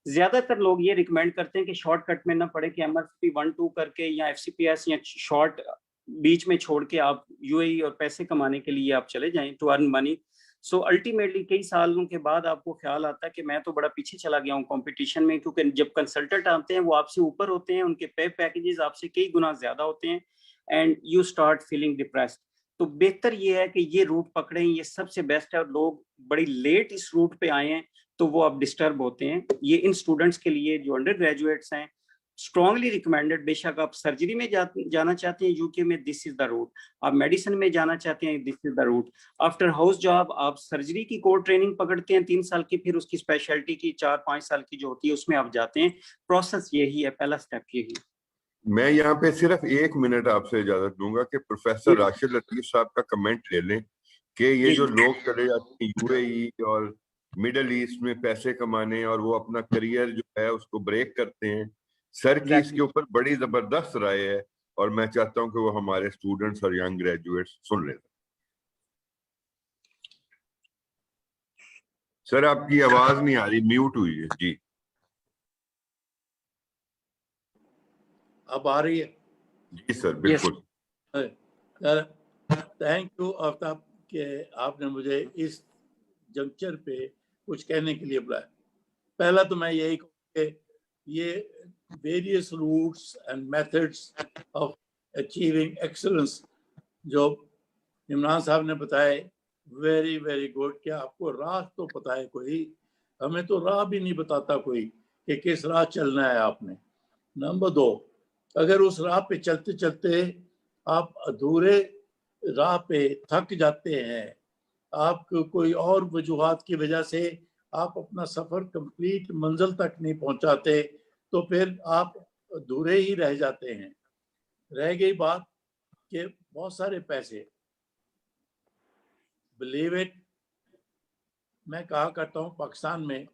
ज्यादातर लोग ये recommend करते हैं कि शॉर्टकट में ना पड़े कि MRCP 1, 2 करके या FCPS या शॉर्ट बीच में छोड़ के आप UAE और पैसे कमाने के लिए आप चले जाएं to earn money. So ultimately कई सालों के बाद आपको ख्याल आता है कि मैं तो बड़ा पीछे चला गया हूँ कंपटीशन में, क्योंकि जब कंसल्टेंट आते हैं वो आपसे ऊपर होते हैं, उनके पे पैकेजेस आपसे कई गुना ज्यादा होते हैं, and you start feeling depressed. तो बेहतर ये है कि ये रूट पकड़ें, ये सबसे बेस्ट है। और लोग बड़ी लेट इस रूट पे आए हैं तो वो अब डिस्टर्ब होते हैं। ये इन स्टूडेंट्स के लिए जो अंडर ग्रेजुएट्स हैं, स्ट्रॉन्गली रिकमेंडेड। बेशक आप सर्जरी में जाना चाहते हैं यूके में, दिस इज द रूट। आप मेडिसिन में जाना चाहते हैं, this is the route. After house job आप सर्जरी की कोर ट्रेनिंग पकड़ते हैं 3 साल की, फिर उसकी स्पेशलिटी की 4-5 साल की जो होती है उसमें आप जाते हैं। प्रोसेस यही है, पहला स्टेप यही। मैं यहाँ पे सिर्फ 1 मिनट आपसे इजाजत दूंगा कि प्रोफेसर राशिद लतीफ साहब का कमेंट ले लें कि ये जो लोग चले जाते हैं UAE और मिडल ईस्ट में पैसे कमाने और वो अपना करियर जो है उसको ब्रेक करते हैं, सर की इसके ऊपर बड़ी जबरदस्त राय है, और मैं चाहता हूं कि वो हमारे स्टूडेंट्स और यंग ग्रेजुएट्स सुन लें। सर आपकी आवाज नहीं आ रही, म्यूट हुई है जी। अब आ रही है? जी सर बिल्कुल। सर थैंक यू आफ्ताब के आपने मुझे इस जंक्चर पे कुछ कहने के लिए बुलाया। पहला तो मैं यही कहूँ कि ये various routes and methods of achieving excellence जो इमरान साहब ने बताए, वेरी वेरी गुड। कि आपको राह तो पता है कोई, हमें तो राह भी नहीं बताता कोई कि किस राह चलना है आपने। नंबर 2, अगर उस राह पे चलते चलते आप अधूरे राह पे थक जाते हैं, आपको कोई और वजूहात की वजह से आप अपना सफर कंप्लीट मंजिल तक नहीं पहुंचाते, तो फिर आप अधूरे ही रह जाते हैं। रह गई बात कि बहुत सारे पैसे, बिलीव इट, मैं कहा करता हूँ पाकिस्तान में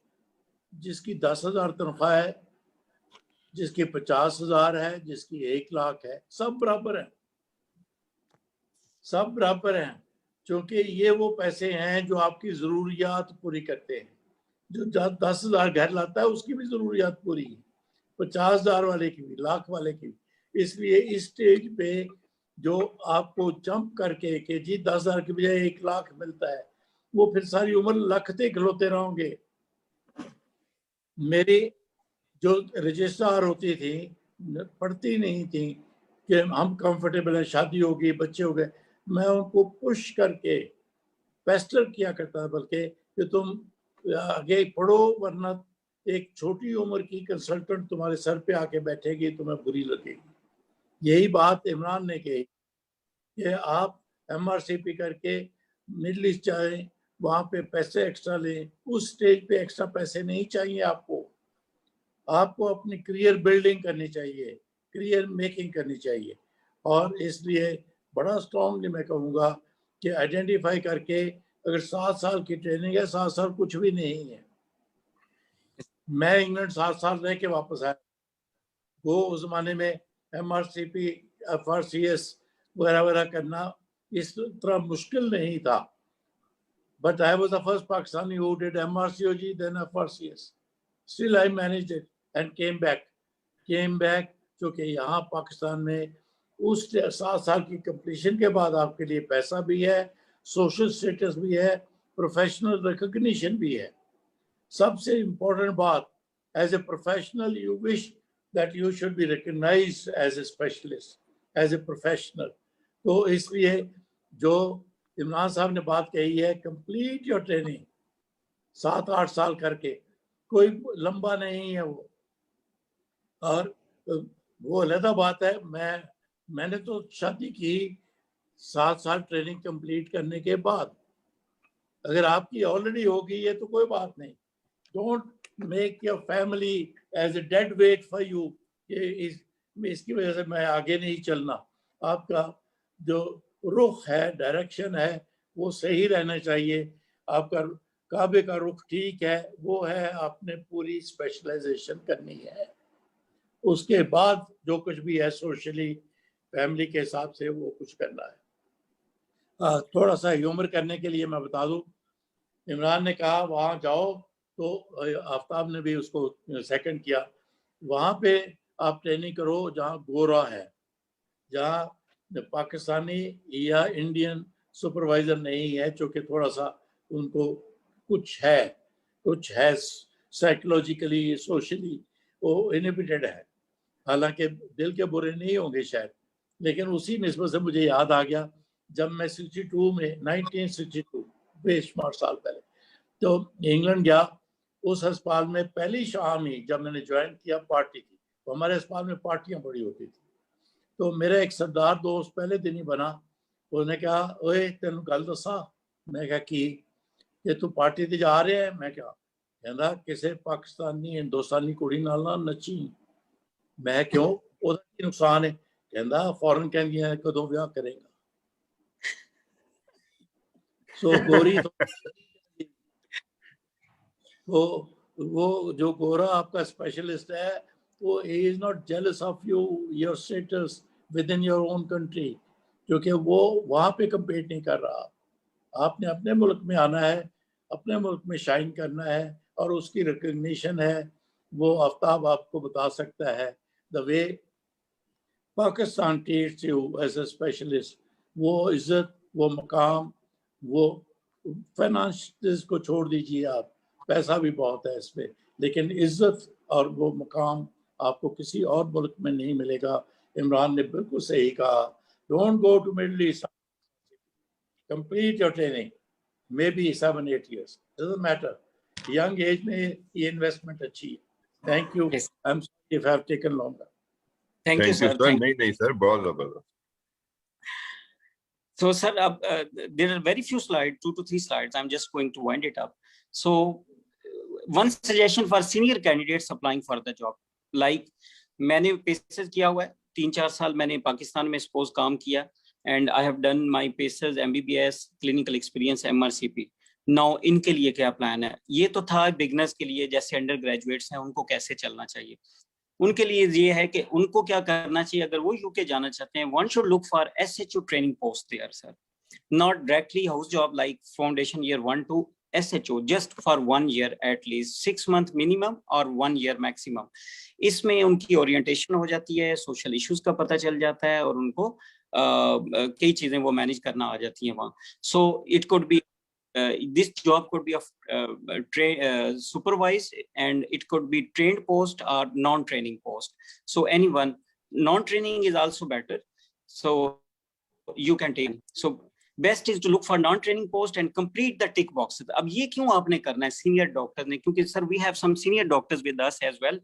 जिसकी 10,000 तनख्वाह है, जिसकी 50,000 है, जिसकी 1 लाख है, सब बराबर हैं, सब बराबर हैं, क्योंकि ये वो पैसे हैं जो आपकी ज़रूरियात पूरी करते हैं। जो 10,000 घर लाता है उसकी भी ज़रूरियात पूरी है, 50,000 वाले की भी, लाख वाले की भी। इसलिए इस स्टेज पे जो आपको जंप करके कि जी 10,000 की बजाय 1 लाख मिलता है, वो फिर सारी उम्र लखते खिलौते रहोगे। मेरी जो रजिस्ट्रार होती थी, पढ़ती नहीं थी कि हम कंफर्टेबल हैं, शादी होगी, बच्चे हो गए, मैं उनको पुश करके पेस्टर किया करता, बल्कि कि तुम आगे पढ़ो, वरना एक छोटी उम्र की कंसल्टेंट तुम्हारे सर पे आके बैठेगी, तुम्हें बुरी लगेगी। यही बात इमरान ने कही कि आप MRCP करके मिडिल ईस्ट जाएं, वहां पे पैसे एक्स्ट्रा लें। उस स्टेज पे एक्स्ट्रा पैसे नहीं चाहिए आपको, आपको अपनी करियर बिल्डिंग करनी चाहिए, करियर मेकिंग करनी चाहिए। और इसलिए बड़ा स्ट्रॉन्गली मैं कहूँगा कि आइडेंटिफाई करके, अगर 7 साल की ट्रेनिंग है, 7 साल कुछ भी नहीं है। मैं इंग्लैंड 7 साल रह के वापस आया, वो उस जमाने में MRCP FRCS वगैरह वगैरह करना इस तरह मुश्किल नहीं था। But I was the first Pakistani who did MRCOG, then FRCS. Still I managed it and came back क्योंकि यहाँ पाकिस्तान में उस 7 साल की कंप्लीशन के बाद आपके लिए पैसा भी है, सोशल स्टेटस भी है, प्रोफेशनल रिकॉग्निशन भी है। सबसे इम्पोर्टेंट बात, as a professional you wish that you should be recognised as a specialist, as a professional. तो इसलिए जो इमरान साहब ने बात कही है, कंप्लीट योर ट्रेनिंग 7-8 साल करके, कोई लंबा नहीं है वो। और वो अलग बात है, मैंने तो शादी की 7 साल ट्रेनिंग कंप्लीट करने के बाद। अगर आपकी ऑलरेडी हो गई है तो कोई बात नहीं। Don't make your family as a dead weight for you, इसकी वजह से मैं आगे नहीं चलना। आपका जो रुख है, डायरेक्शन है, वो सही रहना चाहिए। आपका काबे का रुख ठीक है, वो है आपने पूरी स्पेशलाइजेशन करनी है। उसके बाद जो कुछ भी है सोशली, फैमिली के हिसाब से वो कुछ करना है। थोड़ा सा ह्यूमर करने के लिए मैं बता दूं, इमरान ने कहा वहाँ जाओ, तो आफ्ताब ने भी उसको सेकंड किया। वहाँ पे आप ट्रेनिंग करो जहाँ गोरा है, जहाँ पाकिस्तानी या इंडियन सुपरवाइजर नहीं है, क्योंकि थोड़ा सा उनको कुछ है साइकोलॉजिकली, सोशली वो इनहिबिटेड है। हालांकि दिल के बुरे नहीं होंगे शायद, लेकिन उसी निस्बत से मुझे याद आ गया, जब मैं 1962 बेशुमार साल पहले तो इंग्लैंड गया। उस अस्पताल में पहली शाम ही जब मैंने ज्वाइन किया, पार्टी थी, तो हमारे अस्पताल में पार्टियां बड़ी होती थी। तो मेरा एक सरदार दोस्त पहले दिन ही बना, उसने कहा, ओए तेन गल दसा। मैं कहा कि तू पार्टी ते जा रहे हैं? मैं कहा, कहता किसी पाकिस्तानी हिंदुस्तानी कुड़ी नाल ना नची। मैं क्यों, ਉਹਦਾ ਕੀ नुकसान है? कहता फॉरन कहंदियां कदों विआह करेगा। सो गोरी तो वो जो गोरा आपका स्पेशलिस्ट है, वो is not jealous of you, your status with in your own country, क्योंकि वो वहाँ पे कम्पीट नहीं कर रहा। आपने अपने मुल्क में आना है, अपने मुल्क में शाइन करना है, और उसकी रिकग्निशन है, वो आफ्ताब आपको बता सकता है। The way Pakistan treats you as a specialist, वो इज्जत, वो मकाम, वो फाइनेंस को छोड़ दीजिए आप, पैसा भी बहुत है इसमें, लेकिन इज्जत और वो मकाम आपको किसी और मुल्क में नहीं मिलेगा। इमरान ने बिल्कुल सही कहा, don't go to Middle East, complete your training, may be 7-8 years, doesn't matter. Young एज में ये इन्वेस्टमेंट अच्छी है। Thank you, I am sorry if I have taken longer. Thank you sir. नहीं सर, बहुत जबरदस्त। So, sir, there are very few slides, 2 to 3 slides. I'm just going to wind it up. So, one suggestion for senior candidates applying for the job, like मैंने pieces किया हुआ है, 3-4 साल मैंने पाकिस्तान में सपोज काम किया, and I have done my PACES, MBBS, clinical experience, MRCP. Now इनके लिए क्या प्लान है? ये तो था बिगनर्स के लिए, जैसे अंडर ग्रेजुएट्स हैं उनको कैसे चलना चाहिए। उनके लिए ये है कि उनको क्या करना चाहिए अगर वो यूके जाना चाहते हैं। One should look for SHO training post there sir, not directly house job like foundation year 1 to SHO, just for 1 year at least, 6 month minimum or 1 year maximum। इसमें उनकी ओरिएंटेशन हो जाती है, सोशल इश्यूज का पता चल जाता है और उनको कई चीजें वो मैनेज करना आ जाती हैं वहाँ। So it could be this job could be of supervised, and it could be trained post or non-training post. So anyone, non-training is also better, so you can take। So best is to look for non-training post and complete the tick boxes। अब ये क्यों आपने करना है senior doctor ने? क्योंकि sir we have some senior doctors with us as well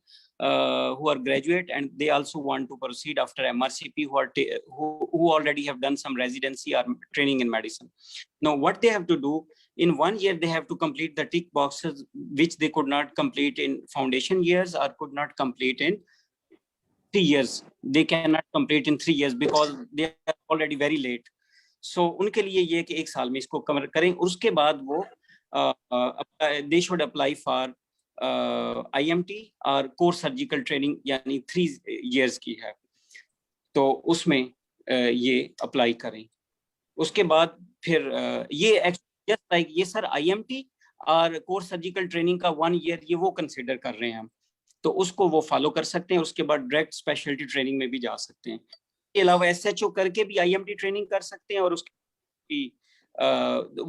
who are graduate and they also want to proceed after MRCP, who already have done some residency or training in medicine. Now what they have to do, in 1 year they have to complete the tick boxes which they could not complete in foundation years or could not complete in 3 years। they cannot complete in 3 years because they are already very late। so उनके लिए ये कि 1 साल में इसको cover करें, उसके बाद वो they should apply for IMT और कोर सर्जिकल ट्रेनिंग, यानी 3 years की है, तो उसमें ये अप्लाई करें। उसके बाद फिर ये जस्ट लाइक ये सर IMT और कोर सर्जिकल ट्रेनिंग का 1 year ये वो कंसिडर कर रहे हैं हम, तो उसको वो फॉलो कर सकते हैं। उसके बाद डायरेक्ट स्पेशलिटी ट्रेनिंग में भी जा सकते हैं। इसके अलावा SHO करके भी IMT ट्रेनिंग कर सकते हैं और उसकी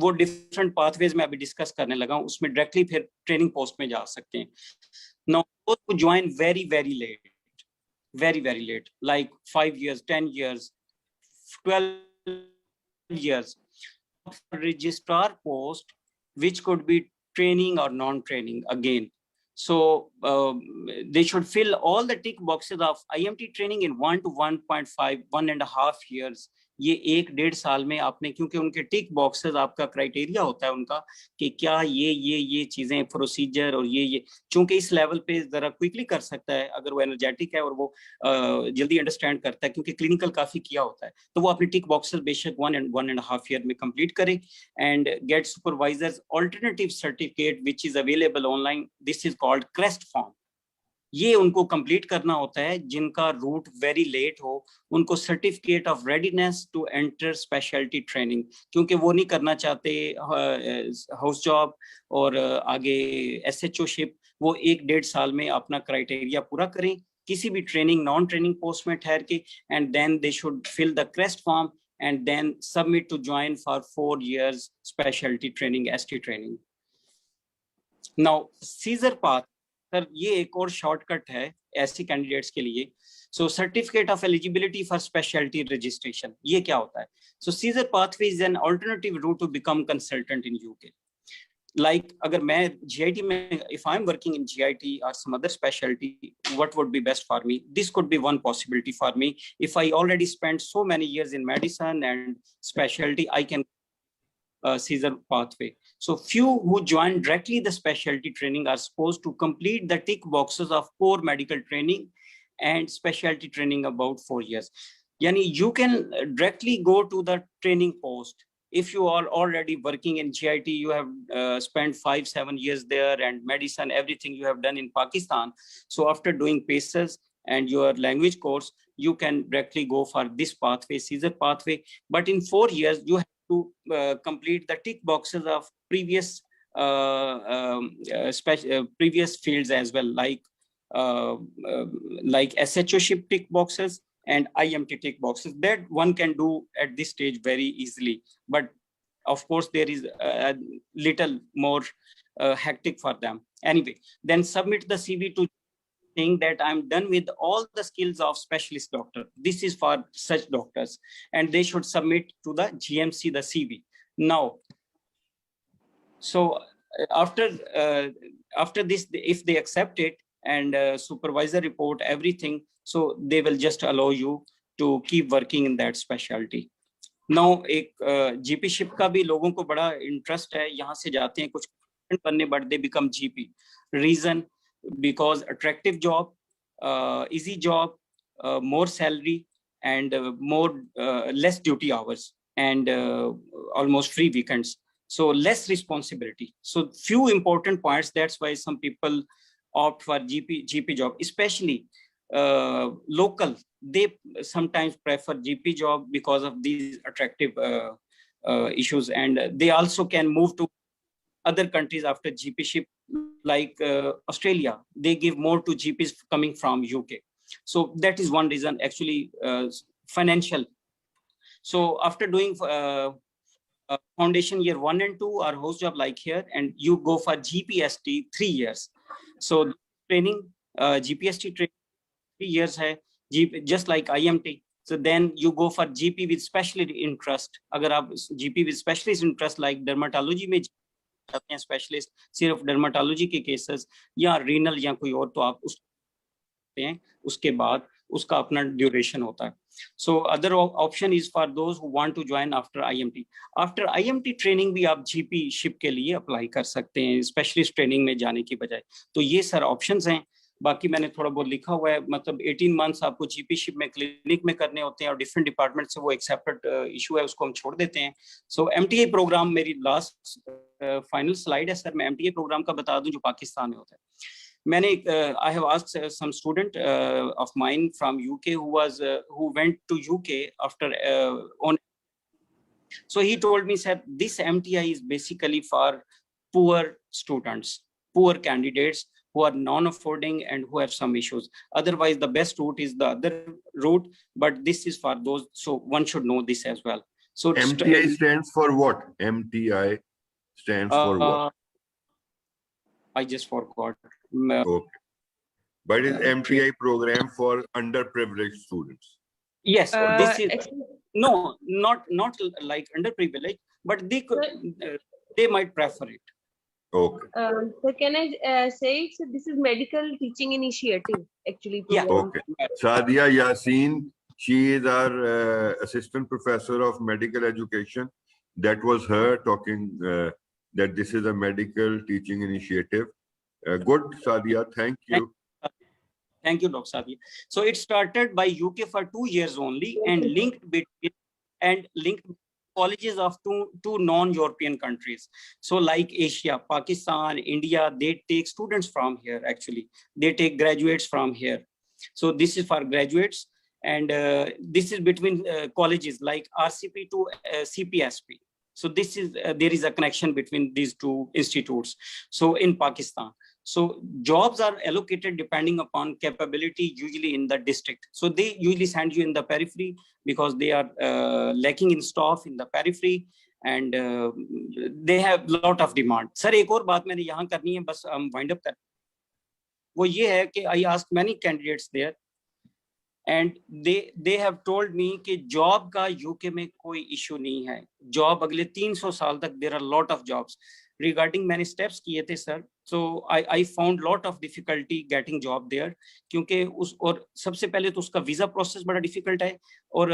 वो डिफरेंट पाथवेज में अभी डिस्कस करने लगा हूँ, उसमें डायरेक्टली फिर ट्रेनिंग पोस्ट में जा सकते हैं। Now to join very very late, very very late, like 5 years, 10 years, 12 years, registrar post which could be training or non-training again। so they should fill all the tick boxes of IMT training in 1 to 1.5, 1.5 years। ये 1-1.5 साल में आपने, क्योंकि उनके टिक boxes आपका criteria होता है उनका कि क्या ये चीजें प्रोसीजर और ये चूंकि इस लेवल पे जरा क्विकली कर सकता है अगर वो एनर्जेटिक है और वो जल्दी अंडरस्टैंड करता है, क्योंकि क्लिनिकल काफी किया होता है, तो वो अपने टिक बॉक्सेस बेशक 1.5 year में कंप्लीट करे and get supervisors alternative certificate which is available online. This is called crest form. ये उनको कंप्लीट करना होता है जिनका रूट वेरी लेट हो, उनको certificate of readiness to enter speciality training, क्योंकि वो नहीं करना चाहते हाउस जॉब और आगे SHO शिप। वो 1-1.5 साल में अपना क्राइटेरिया पूरा करें किसी भी ट्रेनिंग नॉन ट्रेनिंग पोस्ट में ठहर के, and then they should fill the crest form and then submit to join for 4 years specialty training, ST training। now Caesar path sir ये एक और शॉर्टकट है ऐसे कैंडिडेट्स के लिए। So certificate of eligibility for speciality registration, ये क्या होता है? So Caesar pathway is an alternative route to become consultant in UK. Like अगर मैं GIT में, if I'm working in GIT or some other specialty, what would be best for me? This could be one possibility for me. If I already spent so many years in medicine and specialty, I can Caesar pathway। So few who join directly the specialty training are supposed to complete the tick boxes of core medical training and specialty training about 4 years। Yani you can directly go to the training post if you are already working in GIT, you have spent 5-7 years there, and medicine, everything you have done in Pakistan. So after doing PACES and your language course, you can directly go for this pathway, Caesar pathway। But in 4 years, you have to complete the tick boxes of previous previous fields as well, like SHO ship tick boxes and IMT tick boxes that one can do at this stage very easily. But of course, there is a little more hectic for them. Anyway, then submit the CV to saying that I'm done with all the skills of specialist doctor. This is for such doctors, and they should submit to the GMC the CV. Now, so after this, if they accept it and supervisor report everything, so they will just allow you to keep working in that specialty। Now एक GP ship का भी लोगों को बड़ा interest है, यहाँ से जाते हैं कुछ करने, but they become GP। Reason because attractive job, easy job, more salary, and more less duty hours, and almost free weekends। So less responsibility. So few important points. That's why some people opt for GP job, especially local. They sometimes prefer GP job because of these attractive issues, and they also can move to other countries after GPship, like Australia. They give more to GPs coming from UK. So that is one reason, actually, financial. So after doing foundation year 1 and 2 or host job like here, and you go for GPST 3 years. So training, GPST training 3 years hai, just like IMT. So then you go for GP with specialist interest. अगर आप GP with specialist interest like dermatology में जाते हैं specialist, सिर्फ dermatology के cases या renal या कोई और, तो आप उसके बाद उसका अपना ड्यूरेशन होता है. So other option is for those who want to join after IMT. After IMT training भी आप GP शिप के लिए अप्लाई कर सकते हैं, स्पेशलिस्ट ट्रेनिंग में जाने की बजाय. तो ये सर ऑप्शंस हैं. बाकी मैंने थोड़ा बहुत लिखा हुआ है, मतलब 18 मंथ्स आपको GP शिप में क्लिनिक में करने होते हैं और डिफरेंट डिपार्टमेंट से वो एक्सेप्टेड इशू है, उसको हम छोड़ देते हैं. सो MTA प्रोग्राम मेरी लास्ट फाइनल स्लाइड है सर. मैं MTA प्रोग्राम का बता दूं जो पाकिस्तान में होता है. मैंने I have asked some student of mine from UK who went to UK after on. So he told me, sir, this MTI is basically for poor students, poor candidates who are non-affording and who have some issues. Otherwise, the best route is the other route, but this is for those. So one should know this as well. So MTI stands for what? MTI stands for what? I just forgot. Okay. But it's MTI program for underprivileged students. Yes, this is no, not like underprivileged, but they might prefer it. Okay. So can I say, so this is medical teaching initiative actually. Yeah. Okay. Sadia Yasin, she is our assistant professor of medical education. That was her talking that this is a medical teaching initiative. Good, Sadia. Thank you. Thank you, Dr. Sadia. So it started by UK for 2 years only, and linked colleges of two non-European countries. So like Asia, Pakistan, India, they take students from here. Actually, they take graduates from here. So this is for graduates, and this is between colleges like RCP to CPSP. So this is there is a connection between these two institutes. So in Pakistan, so jobs are allocated depending upon capability, usually in the district. So they usually send you in the periphery because they are lacking in staff in the periphery, and they have lot of demand. Sir, एक और बात मैंने यहाँ करनी है, बस wind up कर. वो ये है कि I asked many candidates there, and they have told me कि जॉब का UK में कोई इशू नहीं है. जॉब अगले 300 साल तक there are lot of jobs. Regarding मैंने steps किए थे sir, so I found lot of difficulty getting job there, क्योंकि और सबसे पहले तो उसका वीजा प्रोसेस बड़ा डिफिकल्ट है, और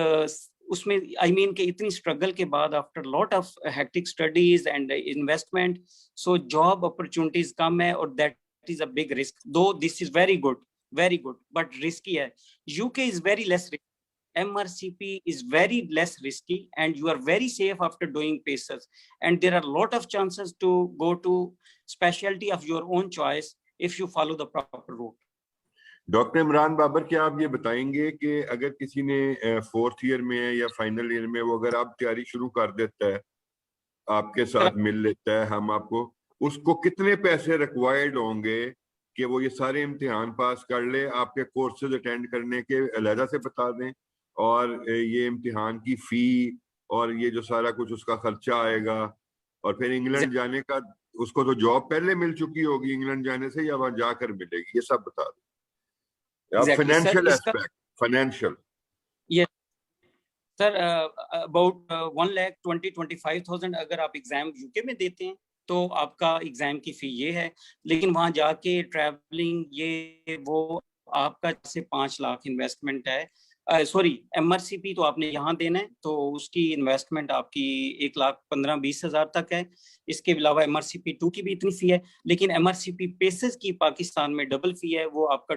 उसमें I mean कि इतनी स्ट्रगल के बाद after lot of hectic studies and investment, so job opportunities कम है, और that is a big risk. Though this is very good, but risky है. UK is very less risky. MRCP is very less risky, and you are very safe after doing PACES. And there are a lot of chances to go to specialty of your own choice if you follow the proper route. Doctor Imran Babar, क्या आप ये बताएंगे कि अगर किसी ने 4th year में या फाइनल ईयर में वो अगर आप तैयारी शुरू कर देता है, आपके साथ मिल लेता है, हम आपको उसको कितने पैसे रिक्वायर्ड होंगे कि वो ये सारे इम्तिहान पास कर ले? आपके कोर्सेज अटेंड करने के अलहदा से बता दें, और ये इम्तिहान की फी और ये जो सारा कुछ उसका खर्चा आएगा, और फिर इंग्लैंड जाने का, उसको तो जॉब पहले मिल चुकी होगी इंग्लैंड जाने से या वहां जाकर मिलेगी, ये सब बता दें. Financial aspect, financial. Yes, sir, about 1,20,25,000 अगर आप एग्जाम UK में देते हैं तो आपका एग्जाम की फी ये है, लेकिन वहां जाके ट्रैवलिंग ये वो आपका से 5 लाख इन्वेस्टमेंट है. सॉरी, MRCP तो आपने यहाँ देना है, तो उसकी इन्वेस्टमेंट आपकी 1,15,20,000 तक है. इसके अलावा MRCP 2 की भी इतनी फी है, लेकिन MRCP पेसेस की पाकिस्तान में डबल फी है, वो आपका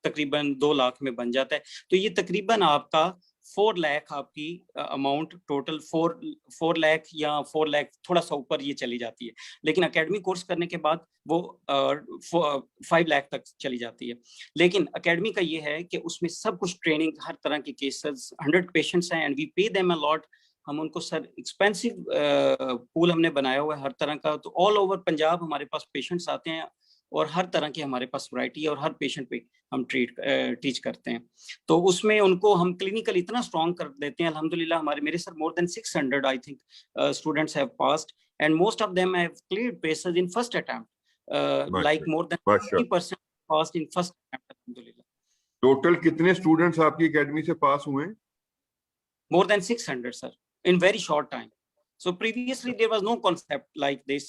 तकरीबन 2 लाख में बन जाता है. तो ये तकरीबन आपका 4 लाख आपकी अमाउंट टोटल 4 लाख या 4 लाख थोड़ा सा ऊपर ये चली जाती है, लेकिन एकेडमी कोर्स करने के बाद वो 5 लाख तक चली जाती है। लेकिन एकेडमी का ये है कि उसमें सब कुछ ट्रेनिंग, हर तरह के केसेस, 100 पेशेंट्स हैं and we pay them a lot. हम उनको सर एक्सपेंसिव पूल हमने बनाया हुआ है हर तरह का, तो ऑल ओवर पंजाब हमारे पास पेशेंट्स आते हैं और हर तरह की हमारे पास वैरायटी है और हर पेशेंट पे हम टीच करते हैं। तो उसमें उनको हम क्लिनिकल इतना स्ट्रॉन्ग कर देते हैं अल्हम्दुलिल्लाह। मेरे sir more than 600 I think students have passed and most of them have cleared PACES in first attempt, like more than 50% passed in first attempt अल्हम्दुलिल्लाह। टोटल कितने स्टूडेंट्स आपकी एकेडमी से पास हुए? More than 600 sir, in very short time. So previously there was no concept like this.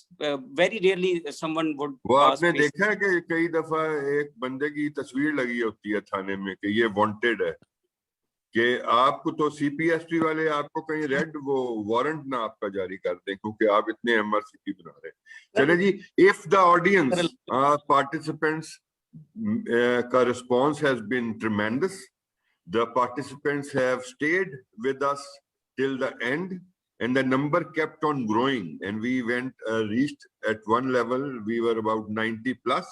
Very rarely someone would वो आपने देखा है कि कई दफा एक बंदे की तस्वीर लगी होती है थाने में कि ये वांटेड है, कि आपको तो सीपीएसटी वाले आपको कहीं रेड वो वारंट ना आपका जारी कर दें क्योंकि आप इतने एमआरसीपी बना रहे हैं। चले जी, इफ द ऑडियंस पार्टिसिपेंट्स का response has been tremendous, the participants have stayed with us till the end and the number kept on growing and we reached at one level we were about 90 plus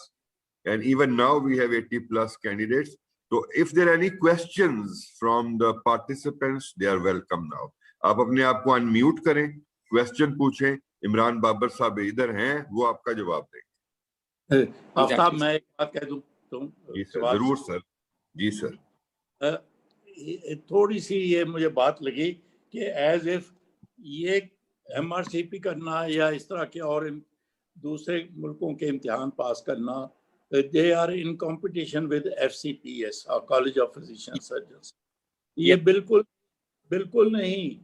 and even now we have 80 plus candidates. So if there are any questions from the participants, they are welcome now. आप अपने आप को unmute करें, question पूछें। इमरान बाबर साहब इधर हैं, वो आपका जवाब देंगे। आफ्ताब, मैं एक बात कह दूं तो? जी सर, जरूर सर। जी सर। थोड़ी सी ये मुझे बात लगी कि एज इफ ये एमआरसीपी करना या इस तरह के और दूसरे मुल्कों के इम्तिहान पास करना, they are in competition with FCPS और कॉलेज ऑफ फिजिशियन सर्जन्स। ये बिल्कुल बिल्कुल नहीं।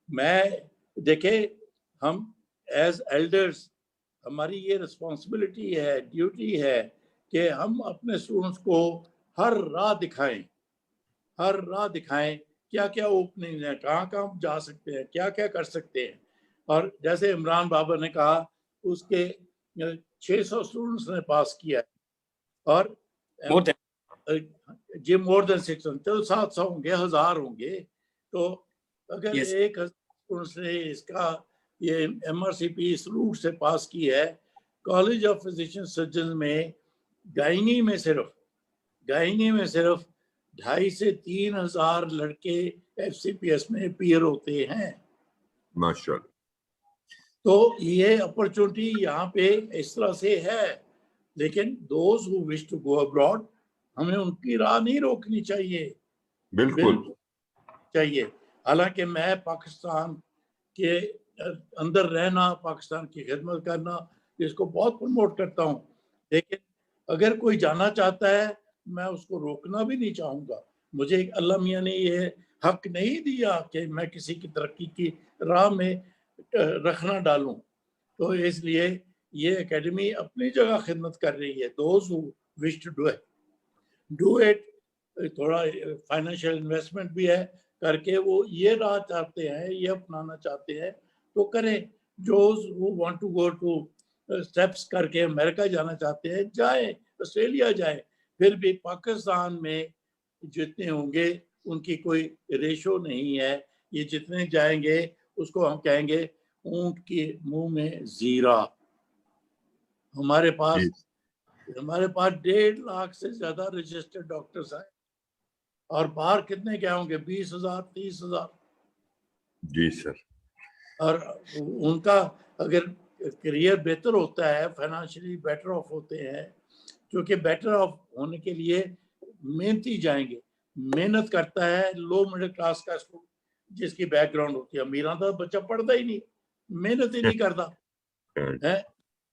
मैं देखे, हम एज एल्डर्स हमारी ये रिस्पॉन्सिबिलिटी है, ड्यूटी है कि हम अपने स्टूडेंट्स को हर राह दिखाएं, हर राह दिखाएं, क्या क्या ओपनिंग है, कहाँ कहाँ जा सकते हैं, क्या क्या कर सकते हैं। और जैसे इमरान बाबर ने कहा, उसके 600 स्टूडेंट्स ने पास किया और जी मोर देन 600, चलो 700 होंगे, 1000 होंगे। तो अगर 1000 स्टूडेंट्स ने इसका ये एमआरसीपी इस रूट से पास की है, कॉलेज ऑफ फिजिशियन सर्जन में गायनी में सिर्फ 2,500 से 3,000 लड़के एफसीपीएस में अपीयर होते हैं माशाल्लाह। तो ये अपॉर्चुनिटी यहाँ पे इस तरह से है। लेकिन those who wish to go abroad, हमें उनकी राह नहीं रोकनी चाहिए, बिल्कुल चाहिए। हालांकि मैं पाकिस्तान के अंदर रहना, पाकिस्तान की खिदमत करना, इसको बहुत प्रमोट करता हूँ। लेकिन अगर कोई जाना चाहता है, मैं उसको रोकना भी नहीं चाहूँगा। मुझे अल्लाह मियाँ ने ये हक नहीं दिया कि मैं किसी की तरक्की की राह में रखना डालूं। तो इसलिए ये एकेडमी अपनी जगह खिदमत कर रही है। Those who wish to do it, थोड़ा फाइनेंशियल इन्वेस्टमेंट भी है, करके वो ये राह चाहते हैं, ये अपनाना चाहते हैं तो करें। Those who want to go two steps करके अमेरिका जाना चाहते हैं, जाए, ऑस्ट्रेलिया जाए। फिर भी पाकिस्तान में जितने होंगे उनकी कोई रेशो नहीं है। ये जितने जाएंगे उसको हम कहेंगे ऊंट के मुंह में जीरा। हमारे पास 1.5 लाख से ज्यादा रजिस्टर्ड डॉक्टर्स हैं और बाहर कितने क्या होंगे, 20,000 30,000। जी सर। और उनका अगर करियर बेहतर होता है, फाइनेंशियली बेटर ऑफ होते हैं, क्योंकि बेटर ऑफ होने के लिए मेहनती जाएंगे। मेहनत करता है लो मिडिल क्लास का स्टूडेंट जिसकी बैकग्राउंड होती है, अमीर तो बच्चा पढ़ता ही नहीं, मेहनत ही नहीं करता है।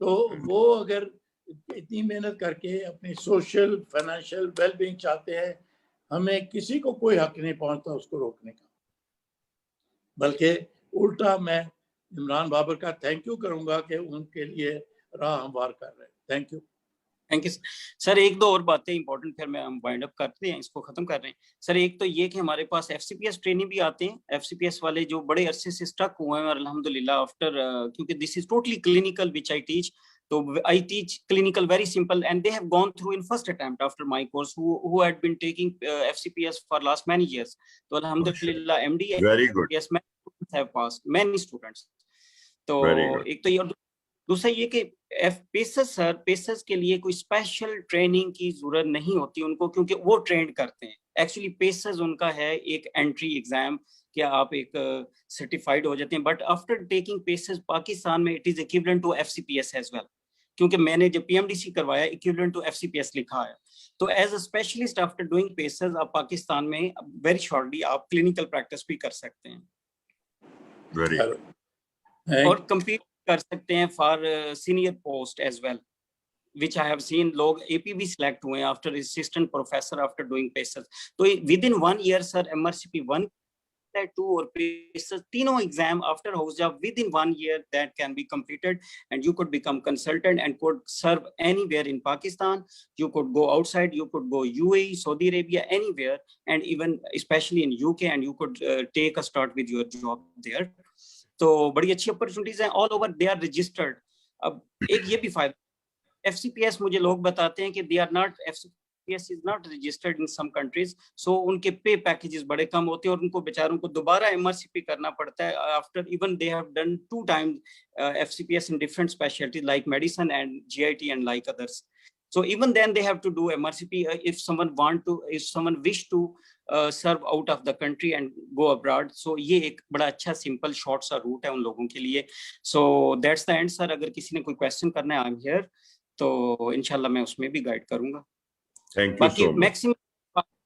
तो वो अगर इतनी मेहनत करके अपनी सोशल फाइनेंशियल वेलबींग चाहते हैं, हमें किसी को कोई हक नहीं पहुंचता उसको रोकने का। बल्कि उल्टा मैं इमरान बाबर का थैंक यू करूंगा कि उनके लिए राह हमवार कर रहे हैं। Thank you sir. एक दो और बातें इंपॉर्टेंट, फिर हम वाइंड अप करते हैं, इसको खत्म कर रहे हैं सर। एक तो ये कि हमारे पास एफसीपीएस ट्रेनिंग भी आते हैं, एफसीपीएस वाले जो बड़े अरसे से स्टक हुए हैं और अल्हम्दुलिल्लाह आफ्टर, क्योंकि this is totally clinical which I teach, So I teach clinical very simple, and they have gone through in first attempt after my course who had been taking FCPS for last many years. So alhamdulillah MD Very good. yes, many students have passed, many students. तो एक तो ये, और दूसरा ये कि pacers के लिए कोई स्पेशल ट्रेनिंग की जरूरत नहीं होती उनको, क्योंकि वो ट्रेंड करते हैं। एक्चुअली पेसर्स उनका है एक एंट्री एग्जाम कि आप एक सर्टिफाइड हो जाते हैं, but after taking pacers Pakistan में it is equivalent to FCPS as well, क्योंकि मैंने जब पीएमडीसी करवाया इक्विवेलेंट टू एफसीपीएस लिखा है। तो as a specialist after doing PACES आप पाकिस्तान में वेरी शॉर्टली आप क्लिनिकल प्रैक्टिस भी कर सकते हैं और कम्पीट कर सकते हैं for senior post as well, which I have seen लोग APB select हुए after assistant professor after doing PACES. तो within 1 year sir MRCP 1, 2 और PACES तीनों exam after house job within 1 year that can be completed, and you could become consultant and could serve anywhere in Pakistan. You could go outside, you could go UAE, Saudi Arabia, anywhere, and even especially in UK, and you could take a start with your job there. तो बड़ी अच्छी opportunities हैं all over, they are registered. अब एक ये भी फायदा, FCPS मुझे लोग बताते हैं कि they are not, FCPS is not registered in some countries, so उनके पे पैकेजेस बड़े कम होते हैं और उनको बेचारों को दोबारा MRCP करना पड़ता है after even they have done 2 times FCPS in different specialties like medicine and GIT and like others. So even then they have to do MRCP if someone wish to serve out of the country and go abroad. So ये एक बड़ा अच्छा simple short सा route है उन लोगों के लिए. So that's the answer. अगर किसी ने कोई question करना है I'm here, तो इंशाल्लाह मैं उसमें भी guide करूँगा. Thank you so much. Maximum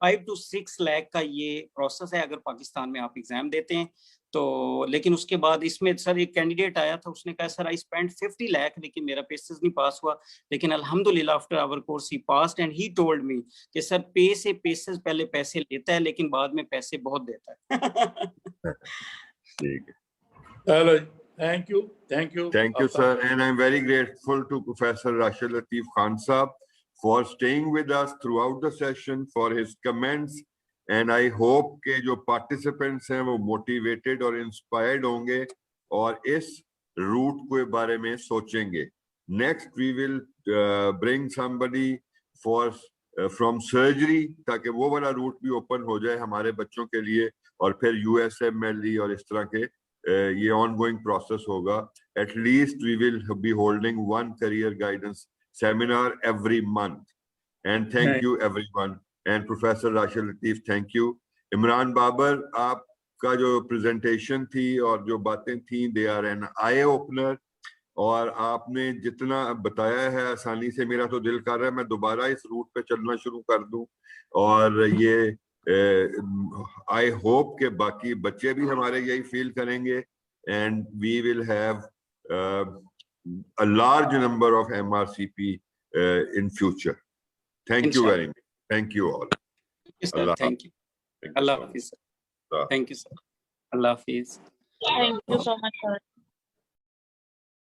5 to 6 lakh का ये प्रोसेस है अगर पाकिस्तान में आप एग्जाम देते हैं तो। लेकिन उसके बाद इसमें सर एक कैंडिडेट आया था, उसने कहा सर आई स्पेंड 50 लाख लेकिन मेरा पेसेस नहीं पास हुआ, लेकिन अल्हम्दुलिल्लाह after our course he passed and he told me कि सर पे से पेसेस पहले पैसे लेता है लेकिन बाद में पैसे बहुत देता है। ठीक है, hello, thank you sir, and I'm very grateful to Professor Rashid Latif Khan Sahab for staying with us throughout the session, for his comments, and I hope के जो participants हैं वो motivated और inspired होंगे और इस route के बारे में सोचेंगे. Next we will bring somebody from surgery ताकि वो वाला route भी open हो जाए हमारे बच्चों के लिए, और फिर USMLE और इस तरह के ये ongoing process होगा. At least we will be holding 1 career guidance seminar every month. And thank you everyone. And Professor Rashid Latif, thank you. Imran Babar, आपका जो presentation थी और जो बातें थी, they are an eye opener. और आपने जितना बताया है आसानी से, मेरा तो दिल कर रहा है मैं दोबारा इस रूट पे चलना शुरू कर दूं. और ये I hope के बाकी बच्चे भी हमारे यही फील करेंगे. And we will have a large number of MRCP in future. Thank you very much. Thank you all. Thank you, sir. Thank you. Allah Hafiz. Thank you, sir. Allah Hafiz. Thank you so much, sir.